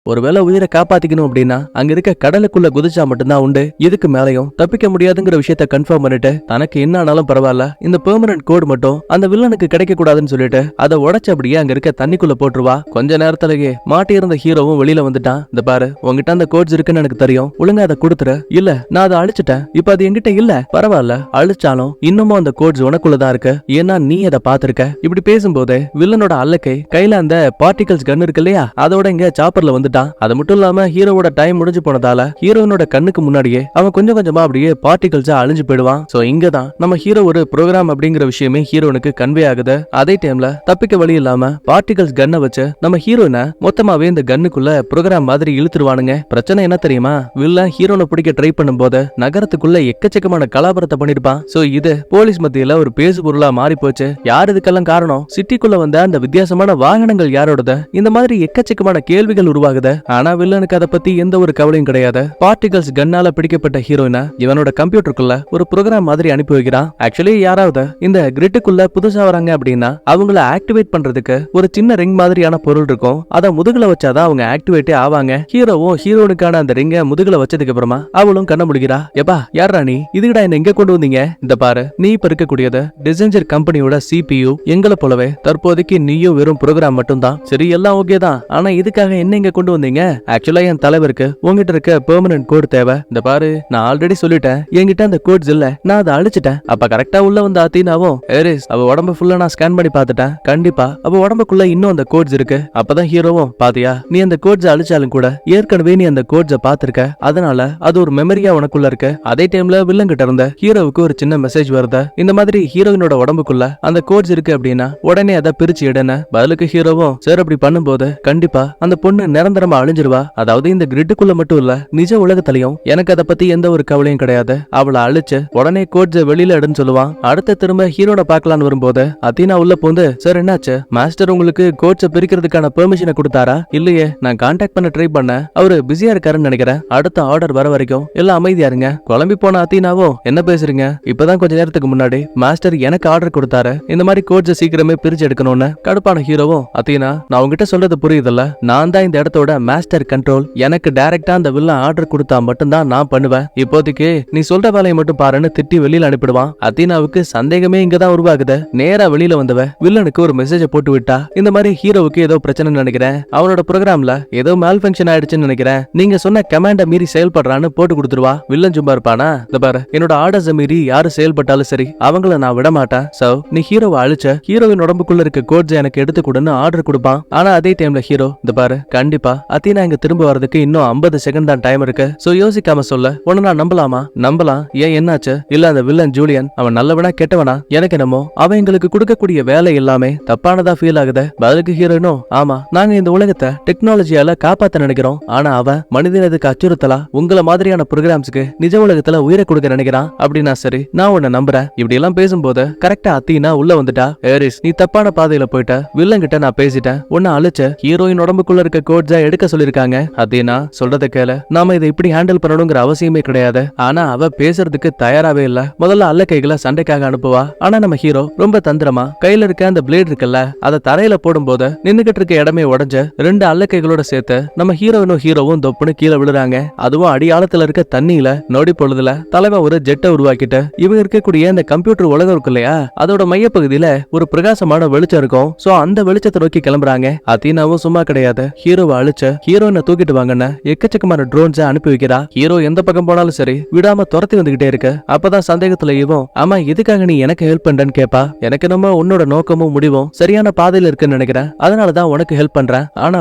ஒருவேளை உயிரை காப்பாத்திக்கணும் அப்படின்னா அங்க இருக்க கடலுக்குள்ள குதிச்சா மட்டும்தான் உண்டு. இதுக்கு மேலையும் தப்பிக்க முடியாதுங்கிற விஷயத்த கன்ஃபார்ம் பண்ணிட்டு தனக்கு என்ன ஆனாலும் பரவாயில்ல, இந்த பெர்மனன்ட் கோட் மட்டும் அந்த வில்லனுக்கு கிடைக்க கூடாதுன்னு சொல்லிட்டு அதை உடைச்சு அப்படியே அங்க இருக்க தண்ணிக்குள்ள போட்டுருவா. கொஞ்ச நேரத்திலேயே மாட்டி இருந்த ஹீரோவும் வெளியில வந்துட்டான். இந்த பாரு, உங்ககிட்ட அந்த கோட்ஸ் இருக்குன்னு எனக்கு தெரியும், ஒழுங்கா அதை கொடுத்துரு. இல்ல, நான் அதை அழிச்சிட்டேன், இப்ப அது என்கிட்ட இல்ல. பரவாயில்ல, அழிச்சாலும் இன்னமும் அந்த கோட்ஸ் உனக்குள்ளதான் இருக்கு, ஏன்னா நீ அதை பாத்திருக்க. இப்படி பேசும்போது வில்லனோட அல்லக்கை கையில அந்த பார்ட்டிகல்ஸ் கன் இருக்கு இல்லையா, அதோட இங்க சாப்பர்ல வந்துட்டான். அது மட்டும் இல்லாம ஹீரோவோட டைம் முடிஞ்சு போனதால ஹீரோயினோட கண்ணுக்கு முன்னாடியே அவன் கொஞ்சம் கொஞ்சமா அப்படியே பார்ட்டிகல்ஸா அழிஞ்சு போயிடுவான். சோ இங்கதான் நம்ம ஹீரோ ஒரு ப்ரோக்ராம் அப்படிங்கிற விஷயமே ஹீரோனுக்கு கன்வே ஆகுது. அதே டைம்ல தப்பிக்க வழி இல்லாம பார்ட்டிகல்ஸ் கன்னை வச்சு நம்ம ஹீரோயினை மொத்தமாவே இந்த கன்னுக்குள்ள ப்ரோக்ராம் மாதிரி இழுத்துருவானுங்க. பிரச்சனை என்ன தெரியுமா, வில்லன் ஹீரோனை பிடிக்க ட்ரை பண்ணும்போது நகரத்துக்குள்ள எக்கச்சக்கமான கலாபரத்தை பண்ணிருப்பான். சோ இது போலீஸ் மத்தியில ஒரு பேசு பொருளா மாறி போச்சு. யார் இதுக்கெல்லாம் காரணம்? சிட்டிக்குள்ள வந்த அந்த வித்தியாசமான வாகனங்கள் யாரோடது? இந்த மாதிரி எக்கச்சக்கமான கேள்விகள் உருவாகுது. ஆனா வில்லனுக்கு அதை பத்தி எந்த ஒரு கவலையும் கிடையாது. பார்ட்டிகல்ஸ் கன்னால பிடிக்கப்பட்ட ஹீரோயினை இவனோட கம்ப்யூட்டருக்குள்ள ஒரு ப்ரோக்ராம் மாதிரி அனுப்பி வைக்கிறான். ஆக்சுவலி யாராவது இந்த கிரிட்டுக்குள்ள புதுசா வராங்க அப்படின்னா அவங்கள ஆக்டிவேட் பண்றதுக்கு ஒரு சின்ன ரிங் மாதிரியான பொருள் இருக்கும். அதை முதுகுல வச்சாதான் அவங்க ஆக்டிவேட்டே ஆவாங்க. ஹீரோவும் ஹீரோனுக்கான அந்த ரிங்க முதுகுல வச்சதுக்கு அப்புறமா அவளும் கண்ண முடிக்கிறா. எப்பா, யாரா நீ? இதுடா என்ன எங்க கொண்டு வந்தீங்க? இந்த பாரு, நீ இப்ப இருக்கக்கூடியது டிசைன்ஜர் கம்பெனியோட CPU. எங்களை போலவே தற்போதைக்கு நீயும் வெறும் ப்ரோக்ராம் மட்டும் தான். சரி, எல்லாம் ஓகே தான். ஆனா இதுக்காக என்ன இங்க கொண்டு வந்தீங்க? ஆக்சுவலா என் தலைவருக்கு உங்ககிட்ட இருக்க பெர்மனன்ட் கோட் தேவை. இந்த பாரு, நான் ஆல்ரெடி சொல்லிட்டேன், என்கிட்ட அந்த கோட்ஸ் இல்ல, நான் அதை அழிச்சிட்டேன். அப்ப கரெக்டா உள்ள வந்த அத்தீனாவும் ஏரிஸ் அவ உடம்பு ஃபுல்லா நான் ஸ்கேன் பண்ணி பார்த்துட்டேன், கண்டிப்பா அவ உடம்புக்குள்ள இன்னும் அந்த கோட்ஸ் இருக்கு. அப்பதான் ஹீரோவும், பாத்தியா, நீ அந்த கோட்ஸ் அழிச்சாலும் கூட ஏற்கனவே நீ அந்த கோட்ஸை பாத்திருக்க, அதனால அது ஒரு மெமரியா உனக்குள்ள இருக்கு. அதே டைம்ல வில்லன் கிட்ட இருந்த ஹீரோவுக்கு ஒரு சின்ன மெசேஜ் வருது. இந்த மாதிரி ஹீரோயினோட உடம்புக்குள்ள அந்த கோட்ஸ் இருக்கு அப்படின்னா உடனே அதை பிரிச்சு எடுன. பதிலுக்கு ஹீரோவும், சார் அப்படி பண்ணும்போது கண்டிப்பா அந்த பொண்ணு நிரந்தரமா அழிஞ்சிருவா. அதாவது இந்த கிரிட்டுக்குள்ள மட்டும் இல்ல, நிஜ உலகத்திலையும் எனக்கு அதை பத்தி எந்த ஒரு கவலையும் கிடையாது. அவளை அழிச்சு உடனே கோட்ஸை வெளியில எடுன்னு சொல்லுவான். அடுத்த திரும்ப ஹீரோட பாக்கலான்னு வரும்போது அத்தீனா உள்ள போந்து, சார் என்னாச்சு? மாஸ்டர் உங்களுக்கு கோட்ஸை பிரிக்கிறதுக்கான பெர்மிஷனை கொடுத்தாரா? இல்லையே, நான் கான்டாக்ட் பண்ண ட்ரை பண்ண, அவரு பிஸியா இருக்காருன்னு நினைக்கிறேன். அடுத்த ஆர்டர் வர வரைக்கும் எல்லாம் அமைதியா இருங்க. குழம்பி போன அத்தீனாவோ, என்ன பேசுறீங்க? இப்பதான் கொஞ்ச நேரத்துக்கு முன்னாடி மாஸ்டர் எனக்கு ஆர்டர் கொடுத்தாரு, இந்த மாதிரி கோட்ஸை சீக்கிரமே பிரிச்சு எடுக்கணும்னு. கடுப்பான ஹீரோவும், அத்தீனா, நான் உங்ககிட்ட சொல்றது புரியுதுல்ல, நான் தான் இந்த இடத்தோட மாஸ்டர் கண்ட்ரோல், எனக்கு டைரக்டா அந்த வில்லன் ஆர்டர் கொடுத்தா மட்டும்தான் நான் பண்ணுவேன். இப்போதைக்கு நீ சொல்ற வேலையை மட்டும் பாருன்னு திட்டி வெளியில அனுப்பிடுவான். அத்தீனாவுக்கு சந்தேகமே இங்கதான் உருவாகுது. நேரா வெளியில வந்தவ வில்லனுக்கு ஒரு மெசேஜ் போட்டு விட்டா. இந்த மாதிரி ஹீரோவுக்கு ஏதோ பிரச்சனை நினைக்கிறேன், அவனோட ப்ரோக்ராம்ல ஏதோ மால் ஃபங்க்ஷன் ஆயிடுச்சுன்னு நினைக்கிறேன், நீங்க சொன்ன கமாண்ட மீறி செயல்படுறான்னு போட்டு கொடுத்துருவா. வில்லன் சும்மா இருப்பானா? இந்த பாரு, என்னோட ஆர்டர்ஸ் மீறி யாரு செயல்பட்டாலும் சரி, அவங்கள நான் விட மாட்டேன். சோ நீ ஹீரோவை அழிச்ச, ஹீரோவின் உடம்புக்குள்ள இருக்க கோட்ஸ் எனக்கு எடுத்து கொடுன்னு ஆர்டர் கொடுப்பான். ஆனா அதே டைம்ல ஹீரோ, இந்த பாரு, கண்டிப்பா அத்தீனா இங்க திரும்ப வரதுக்கு இன்னும் 50 செகண்ட் தான் டைம் இருக்கு. சோ யோசிக்காம சொல்ல. உன்னை நான் நம்பலாமா? நம்பலாம். ஏன் என்னாச்சு? இல்ல அந்த வில்லன் ஜூலியன் அவன் நல்லவனா கெட்டவனா? எனக்கு என்னமோ அவன் எங்களுக்கு கொடுக்கக்கூடிய வேலை எல்லாமே தப்பானதா ஃபீல் ஆகுது. பதிலுக்கு ஹீரோயினோ, ஆமா நாங்க இந்த உலகத்தை டெக்னாலஜியால காப்பாத்த நினைக்கிறோம். ஆனா அவன் மனிதனுக்கு அச்சுறுத்தலா உங்கள மாதிரியான ப்ரோகிராம்ஸ்க்கு நிஜ உலகத்துல உயிரை கொடுக்க நினைக்கிறான். அப்படின்னா சரி, நான் உன்னை நம்புறேன். இப்படி எல்லாம் பேசும்போது கரெக்டா அத்தீனா உள்ள வந்துட்டா. ஏரிஸ், நீ தப்பான பாதையில போயிட்ட. வில்லன் கிட்ட நான் பேசிட்டேன். உன்னை அழிச்ச ஹீரோயின் உடம்புக்குள்ள இருக்க கோட்ஸா எடுக்க சொல்லிருக்காங்க. அத்தீனா சொல்றத கேள. நாம இதை இப்படி ஹேண்டில் பண்ணணுங்கிற அவசியமே கிடையாது. ஆனா அவ பேசுறதுக்கு தயாராவே இல்ல. முதல்ல அல்ல கைகளை சண்டைக்காக அனுப்புவா. ஆனா நம்ம ஹீரோ ரொம்ப தந்திரமா கையில இருக்க அந்த பிளேட் இருக்குல்ல, அதை தரையில போடும்போது நின்னுகிட்டு இருக்க இடமே உடஞ்ச 2 அல்ல கைகளோட சேர்த்து நம்ம ஹீரோவும் தொப்புன்னு கீழே விழுறாங்க. அதுவும் அடியாளத்துல இருக்க தண்ணியில நொடி பொழுதுல தலைவன் ஒரு ஜெட்டை உருவாக்கிட்டு இவங்க இருக்கக்கூடிய அந்த கம்ப்யூட்டர் உலகம் இருக்கு இல்லையா, அதோட மையப்பகுதியில ஒரு பிரகாசமான வெளிச்சம் இருக்கும். சோ அந்த வெளிச்சத்தை நோக்கி கிளம்புறாங்க. அத்தீனாவும் சும்மா கிடையாது. ஹீரோவை அழிச்ச ஹீரோயினை தூக்கிட்டு வாங்கன்னு எக்கச்சக்கமான ட்ரோன்ஸை அனுப்பி வைக்கிறா. ஹீரோ எந்த பக்கம் போனாலும் சரி விடாம துரத்தி வந்துகிட்டே இருக்கு. அப்பதான் சந்தேகத்துல இவன், ஆமா எதுக்காக நீ எனக்கு ஹெல்ப் பண்றேன்னு கேப்பா. எனக்கு நம்ம உன்னோட நோக்கமும் முடிவும் சரியான பாதையில இருக்குன்னு நினைக்கிறேன். அதனாலதான் உனக்கு ஹெல்ப் பண்றேன். ஆனா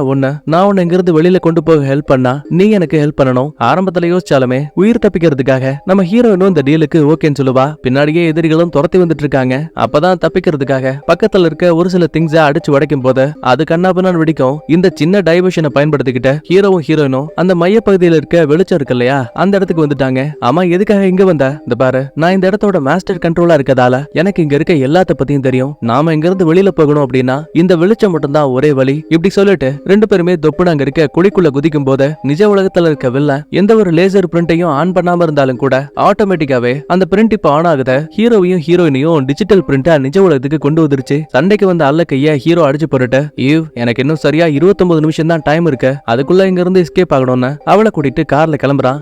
நான் உன்னை இங்கிருந்து வெளியில கொண்டு போக ஹெல்ப் பண்ணா நீ எனக்கு ஹெல்ப் பண்ணணும். ஆரம்பத்துல யோசிச்சாலுமே உயிர் தப்பிக்கிறதுக்காக நம்ம ஹீரோயினும் இந்த டீலுக்கு ஓகேன்னு சொல்லுவா. பின்னாடியே எதிரிகளும் துரத்தி வந்துட்டு இருக்காங்க. அப்பதான் தப்பிக்கிறதுக்காக பக்கத்துல இருக்க ஒரு சில திங்ஸை அடிச்சு உடைக்கும் போது அது கண்ணாபுண்ணான்னு வெடிக்கும். இந்த சின்ன டைவர்ஷனை பயன்படுத்திக்கிட்ட ஹீரோயினும் அந்த மைய பகுதியில இருக்க வெளிச்சம் இருக்கு இல்லையா, அந்த இடத்துக்கு வந்துட்டாங்க. ஆமா எதுக்காக இங்க வந்த? இந்த பாரு, நான் இந்த இடத்தோட மாஸ்டர் கண்ட்ரோலா இருக்கதால எனக்கு இங்க இருக்க எல்லாத்த பத்தியும் தெரியும். நாம இங்க இருந்து வெளியில போகணும் அப்படின்னா இந்த வெளிச்சம் மட்டும் தான் ஒரே வழி. இப்படி சொல்லிட்டு 2 பேருமே தொப்புன்னு அங்க இருக்க குழிக்குள்ள குதிக்கும் போது நிஜ உலகத்துல இருக்க வில்லன் எந்த ஒரு லேசர் பிரிண்டையும் ஆன் பண்ணாம இருந்தாலும் கூட ஆட்டோமேட்டிக்காவே அந்த பிரிண்ட் இப்ப ஆன் ஆகுத. ஹீரோவையும் ஹீரோயினையும் டிஜிட்டல் பிரிண்டா நிஜ உலகத்துக்கு கொண்டு வந்துருச்சு. சண்டைக்கு வந்த அல்ல கைய ஹீரோ அடிச்சு போட்டுட்டு, ஈவ் எனக்கு இன்னும் சரியா 29 நிமிஷம் தான் டைம் இருக்கு. அதுக்குள்ள இங்க இருந்து எஸ்கேப் ஆகணும்னு அவளை கூட்டிட்டு கார்ல கிளம்புறான்.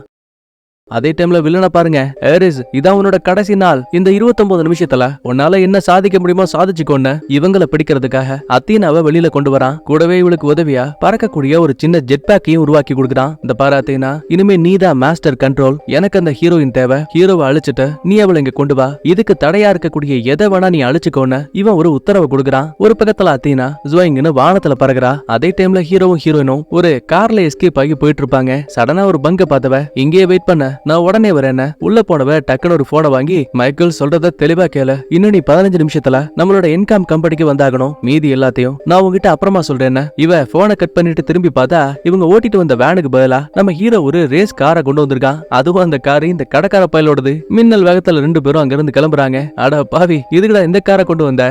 அதே டைம்ல வில்லனை பாருங்க. ஏரிஸ், இதான் உன்னோட கடைசி நாள். இந்த 29 நிமிஷத்துல உன்னால என்ன சாதிக்க முடியுமோ சாதிச்சுக்கோன்னு இவங்களை பிடிக்கிறதுக்காக அத்தீனாவை வெளியில கொண்டு வரான். கூடவே இவளுக்கு உதவியா பறக்கக்கூடிய ஒரு சின்ன ஜெட் பேக்கையும் உருவாக்கி கொடுக்குறான். இந்த பாரு அத்தீனா, இனிமே நீதான் மாஸ்டர் கண்ட்ரோல். எனக்கு அந்த ஹீரோயின் தேவை. ஹீரோவை அழிச்சிட்டு நீ அவளை இங்க கொண்டு வா. இதுக்கு தடையா இருக்கக்கூடிய எதை வேணா நீ அழிச்சுக்கோன்னு இவன் ஒரு உத்தரவை கொடுக்குறான். ஒரு பக்கத்துல அத்தீனா ஜுவாயிங்னு வானத்துல பறகுறா. அதே டைம்ல ஹீரோயினும் ஒரு கார்ல எஸ்கேப் ஆகி போயிட்டு இருப்பாங்க. சடனா ஒரு பங்க பார்த்தவ, இங்கேயே வெயிட் பண்ண, நான் உடனே வரேன். உள்ள போனவ டக்குன்னு ஒரு போனை வாங்கி, மைக்கேல் சொல்றத தெளிவா கேளு. இன்னும் நீ 15 நிமிஷத்துல நம்மளோட இன்கம் கம்பெனிக்கு வந்தாகணும். மீதி எல்லாத்தையும் நான் உங்ககிட்ட அப்புறமா சொல்றேன். இவ போனை கட் பண்ணிட்டு திரும்பி பார்த்தா இவங்க ஓட்டிட்டு வந்த வேனுக்கு பதிலா நம்ம ஹீரோ ஒரு ரேஸ் காரை கொண்டு வந்திருக்கான். அதுவும் அந்த காரு இந்த கடைக்கார பயலோடது. மின்னல் வேகத்துல 2 பேரும் அங்க இருந்து கிளம்புறாங்க. அட பாவி, இதுக்குடா இந்த காரை கொண்டு வந்த?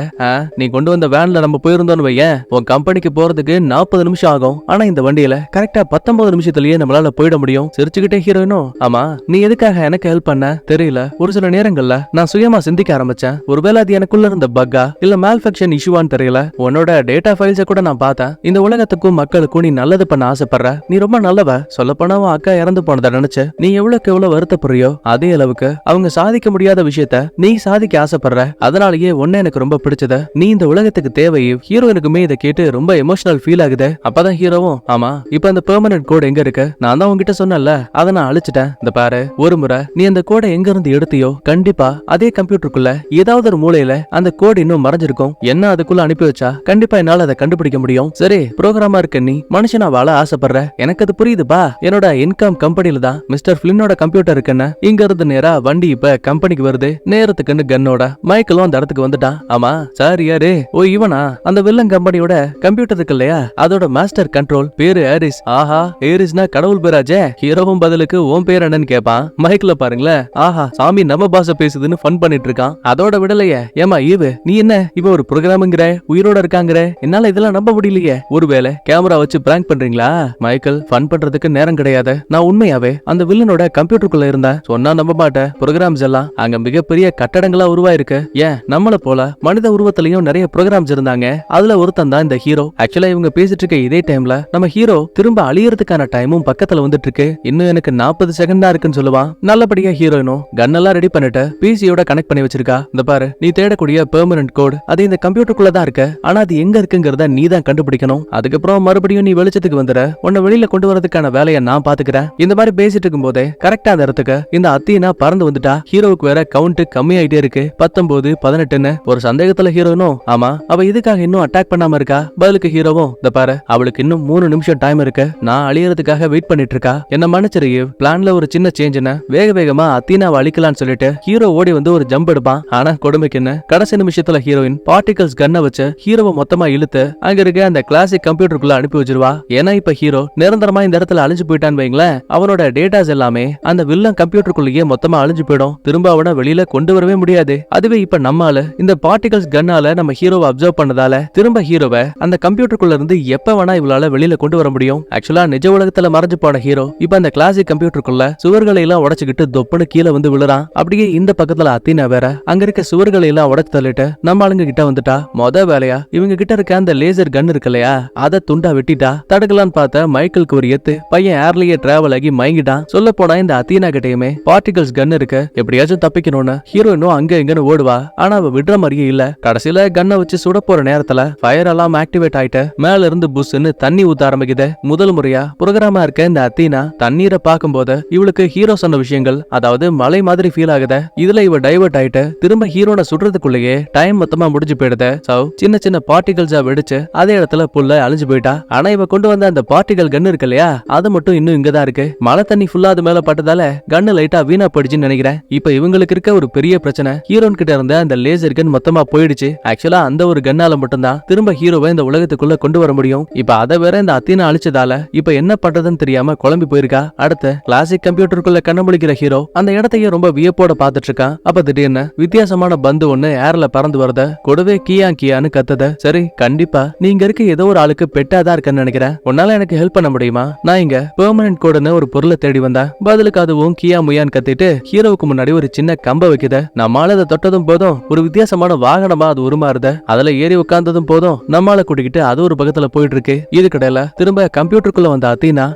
நீ கொண்டு வந்த வேன்ல நம்ம போயிருந்தோம்னு வையேன், உன் கம்பெனிக்கு போறதுக்கு 40 நிமிஷம் ஆகும். ஆனா இந்த வண்டியில கரெக்டா 19 நிமிஷத்துலயே நம்மளால போயிட முடியும். சிரிச்சுக்கிட்டே ஹீரோயினும், ஆமா நீ எதுக்காக எனக்கு ஹெல்ப் பண்ண தெரியல. ஒரு சில நேரங்கள்ல நான் சுயமா சிந்திக்க ஆரம்பிச்சேன். ஒருவேளை அது எனக்குள்ள இருந்த பக்கா இல்ல மேல்ஃபெக்ஷன் இஷ்யூவான்னு தெரியல. உன்னோட டேட்டா ஃபைல்ஸ கூட நான் பார்த்தேன். இந்த உலகத்துக்கும் மக்களுக்கும் நீ நல்லது பண்ண ஆசைப்படுற. நீ ரொம்ப நல்லவ. சொல்ல போனா உன் அக்கா இறந்து போனதை நினைச்சு நீ எவ்வளவுக்கு எவ்வளவு வருத்தப்படுறியோ அதே அளவுக்கு அவங்க சாதிக்க முடியாத விஷயத்த நீ சாதிக்க ஆசைப்படுற. அதனாலேயே ஒன்னு எனக்கு ரொம்ப பிடிச்சது. நீ இந்த உலகத்துக்கு தேவை. ஹீரோயினுக்குமே இதை கேட்டு ரொம்ப எமோஷனல் ஃபீல் ஆகுது. அப்பதான் ஹீரோவும், ஆமா இப்ப அந்த பெர்மனன்ட் கோட் எங்க இருக்கு? நான் தான் உங்ககிட்ட சொன்னேன்ல, அதை நான் அழிச்சிட்டேன். இந்த பாரு, ஒரு முறை நீ அந்த கோடை எங்க இருந்து எடுத்தியோ கண்டிப்பா அதே கம்ப்யூட்டருக்குள்ள ஏதாவது ஒரு மூலையில அந்த கோட் இன்னும் மறைஞ்சிருக்கும். என்ன அதுக்குள்ள அனுப்பி வச்சா கண்டிப்பா என்னால அதை கண்டுபிடிக்க முடியும். சரி, புரோகிராமா இருக்க நீ மனுஷனா வாழ ஆசைப்படுற, எனக்கு அது புரியுதுப்பா. என்னோட இன்கம் கம்பெனில தான் மிஸ்டர் பிளினோட கம்ப்யூட்டர் இருக்குன்னு இங்க இருந்து நேரா வண்டி இப்ப கம்பெனிக்கு வருது. நேரத்துக்குன்னு கன்னோட மைக்கேலும் அந்த இடத்துக்கு வந்துட்டான். ஆமா சார் யாரு? ஓ இவனா? அந்த வில்லன் கம்பெனியோட கம்ப்யூட்டர் இருக்கு இல்லையா, அதோட மாஸ்டர் கண்ட்ரோல். பேரு ஏரிஸ். ஆஹா, ஏரிஸ்னா கடவுள் பேராஜே. ஹீரோவும் பதிலுக்கு உன் பேர் என்னன்னு கேட்பான். மைக்ல பாருங்களேன், ஆஹா சாமி நம்ம பாச பேசுதுன்னு ஃபன் பண்ணிட்டு இருக்கான். அதோட விடலையே. ஏமா ஈவு, நீ என்ன இவ ஒரு ப்ரோகிராம்ங்கற உயிரோட இருக்காங்கற? என்னால இதெல்லாம் நம்ப முடியலையே. ஒருவேளை கேமரா வச்சு பிராங்க் பண்றீங்களா? மைக்கேல், ஃபன் பண்றதுக்கு நேரம் கிடையாது. நான் உண்மையாவே அந்த வில்லனோட கம்ப்யூட்டருக்குள்ள இருந்தேன். சொன்னா நம்ப மாட்டேன். ப்ரோகிராம்ஸ் எல்லாம் அங்க மிகப்பெரிய கட்டடங்களா உருவாயிருக்கு. ஏன் நம்மள போல மனித உருவத்திலையும் நிறைய ப்ரோகிராம்ஸ் இருந்தாங்க. அதுல ஒருத்தன் தான் இந்த ஹீரோ. ஆக்சுவலா இவங்க பேசிட்டு இருக்க இதே டைம்ல நம்ம ஹீரோ திரும்ப அழியறதுக்கான டைமும் பக்கத்துல வந்துட்டு இருக்கு. இன்னும் எனக்கு 40 செகண்ட் தான் இருக்கு இருக்குன்னு சொல்லுவான். நல்லபடியா ஹீரோயினும் கன்னெல்லாம் ரெடி பண்ணிட்டு பிசியோட கனெக்ட் பண்ணி வச்சிருக்கா. இந்த பாரு, நீ தேடக்கூடிய பெர்மனன்ட் கோட் அது இந்த கம்ப்யூட்டருக்குள்ள தான் இருக்கு. ஆனா அது எங்க இருக்குங்கிறத நீ தான் கண்டுபிடிக்கணும். அதுக்கப்புறம் மறுபடியும் நீ வெளிச்சத்துக்கு வந்துற, உன்னை வெளியில கொண்டு வரதுக்கான வேலையை நான் பாத்துக்கிறேன். இந்த மாதிரி பேசிட்டு இருக்கும் போதே கரெக்டா அந்த இடத்துக்கு இந்த அத்தீனா பறந்து வந்துட்டா. ஹீரோவுக்கு வேற கவுண்ட் கம்மி ஆயிட்டே இருக்கு. 19, 18ன்னு ஒரு சந்தேகத்துல ஹீரோயினும், ஆமா அவ இதுக்காக இன்னும் அட்டாக் பண்ணாம இருக்கா? பதிலுக்கு ஹீரோவும், இந்த பாரு, அவளுக்கு இன்னும் 3 நிமிஷம் டைம் இருக்கு. நான் அழியறதுக்காக வெயிட் பண்ணிட்டு இருக்கா. என்ன மன்னிச்சிரு, பிளான்ல ஒரு சின்ன சேஞ்சுன்னு வேக வேகமா அத்தீனாவை அழிக்கலான்னு சொல்லிட்டு ஹீரோ ஓடி வந்து ஒரு ஜம்ப் எடுப்பான். ஆனா கொடுமைக்கு என்ன, கடைசி நிமிஷத்துல ஹீரோயின் பார்ட்டிகல்ஸ் கன்னை வச்சு ஹீரோவை மொத்தமா இழுத்து அங்க இருக்க அந்த கிளாசிக் கம்ப்யூட்டருக்குள்ள அனுப்பி வச்சிருவா. ஏன்னா இப்ப ஹீரோ நிரந்தரமா இந்த இடத்துல அழிஞ்சு போயிட்டான்னு வைங்களேன், அவனோட டேட்டாஸ் எல்லாமே அந்த வில்லன் கம்ப்யூட்டருக்குள்ளேயே மொத்தமா அழிஞ்சு போயிடும். திரும்ப அவனை வெளியில கொண்டு வரவே முடியாது. அதுவே இப்ப நம்மால இந்த பார்ட்டிகல்ஸ் கன்னால நம்ம ஹீரோவை அப்சர்வ் பண்ணதால திரும்ப ஹீரோவை அந்த கம்ப்யூட்டருக்குள்ள இருந்து எப்ப வேணா இவளால வெளியில கொண்டு வர முடியும். ஆக்சுவலா நிஜ உலகத்துல மறைஞ்சு போன ஹீரோ இப்ப அந்த கிளாசிக் கம்ப்யூட்டருக்குள்ள சுவர்களை எல்லாம் உடைச்சுக்கிட்டு தொப்புன்னு கீழே வந்து விழுறான். அப்படியே இந்த பக்கத்துல அத்தீனா வேற அங்க இருக்க சுவர்களை எல்லாம் உடைச்சு தள்ளிட்டு நம்ம ஆளுங்க கிட்ட வந்துட்டா. மொத வேலையா இவங்க கிட்ட இருக்க அந்த லேசர் கன் இருக்கு இல்லையா, அதை துண்டா வெட்டிட்டா. தடுக்கலான்னு பார்த்த மைக்கேலுக்கு ஒரு எத்து, பையன் ஏர்லயே டிராவல் ஆகி மயங்கிட்டான். சொல்ல போனா இந்த அத்தீனா கிட்டயுமே பார்ட்டிகல்ஸ் கன் இருக்கு. எப்படியாச்சும் தப்பிக்கணும்னு ஹீரோயினும் அங்க இங்கன்னு ஓடுவா. ஆனா அவ விடுற மாதிரியே இல்ல. கடைசியில கன்னை வச்சு சுட போற நேரத்துல ஃபயர் எல்லாம் ஆக்டிவேட் ஆயிட்டு மேல இருந்து புஷ்ன்னு தண்ணி ஊத்த ஆரம்பிக்குது. முதல் முறையா புரோகிராமா இருக்க இந்த அத்தீனா தண்ணீரை பார்க்கும்போது இவளுக்கு ஹீரோ சொன்ன விஷயங்கள், அதாவது மலை மாதிரி ஃபீல் ஆகுது. இதுல இவ டைவர்ட் ஆயிட்டு திரும்ப ஹீரோனை சுடுறதுக்குள்ளேயே டைம் மொத்தமா முடிஞ்சு போயிடுது. சோ சின்ன சின்ன பார்ட்டிகல்ஸா வெடிச்சு அதே இடத்துல புல்ல அழிஞ்சு போயிட்டா. ஆனா இவ கொண்டு வந்த அந்த பார்ட்டிகல் கன் இருக்கு இல்லையா, அது மட்டும் இன்னும் இங்கதான் இருக்கு. மழை தண்ணி ஃபுல்லா அது மேல பட்டதால கன்னு லைட்டா வீணா போயிடுச்சுன்னு நினைக்கிறேன். இப்ப இவங்களுக்கு இருக்க ஒரு பெரிய பிரச்சனை, ஹீரோன் கிட்ட இருந்த அந்த லேசர் கன் மொத்தமா போயிடுச்சு. ஆக்சுவலா அந்த ஒரு கன்னால மட்டும்தான் திரும்ப ஹீரோவை இந்த உலகத்துக்குள்ள கொண்டு வர முடியும். இப்ப அதை வேற இந்த அத்தீனா அழிச்சதால இப்ப என்ன பண்றதுன்னு தெரியாம குழம்பி போயிருக்கா. அடுத்து கிளாசிக் கம்ப்யூட்டருக்குள்ள கண்ணமுழிக்கிற ஹீரோ அந்த இடத்தையே ரொம்ப வியப்போட பாத்துட்டு இருக்கான். அப்ப திடீர்னு வித்தியாசமான பந்து ஒண்ணு ஏர்ல பறந்து வருத. கூடவே கியா கியான்னு கத்துத. சரி, கண்டிப்பா நீங்க இருக்க ஏதோ ஒரு ஆளுக்கு பெட்டாதான் இருக்குன்னு நினைக்கிறேன். உன்னால எனக்கு ஹெல்ப் பண்ண முடியுமா? நான் இங்க பெர்மனன்ட் கோடுன்னு ஒரு பொருளை தேடி வந்தேன். பதிலுக்கு அதுவும் கியா முயான்னு கத்திட்டு ஹீரோவுக்கு முன்னாடி ஒரு சின்ன கம்ப வைக்குத. நம்மால அதை தொட்டதும் போதும் ஒரு வித்தியாசமான வாகனமா அது உருமாறுத. அதுல ஏறி உட்கார்ந்ததும் போதும் நம்மால கூட்டிக்கிட்டு அது ஒரு பக்கத்துல போயிட்டு இருக்கு. இதுக்கிடையில திரும்ப கம்ப்யூட்டருக்குள்ள வந்த அத்தீனா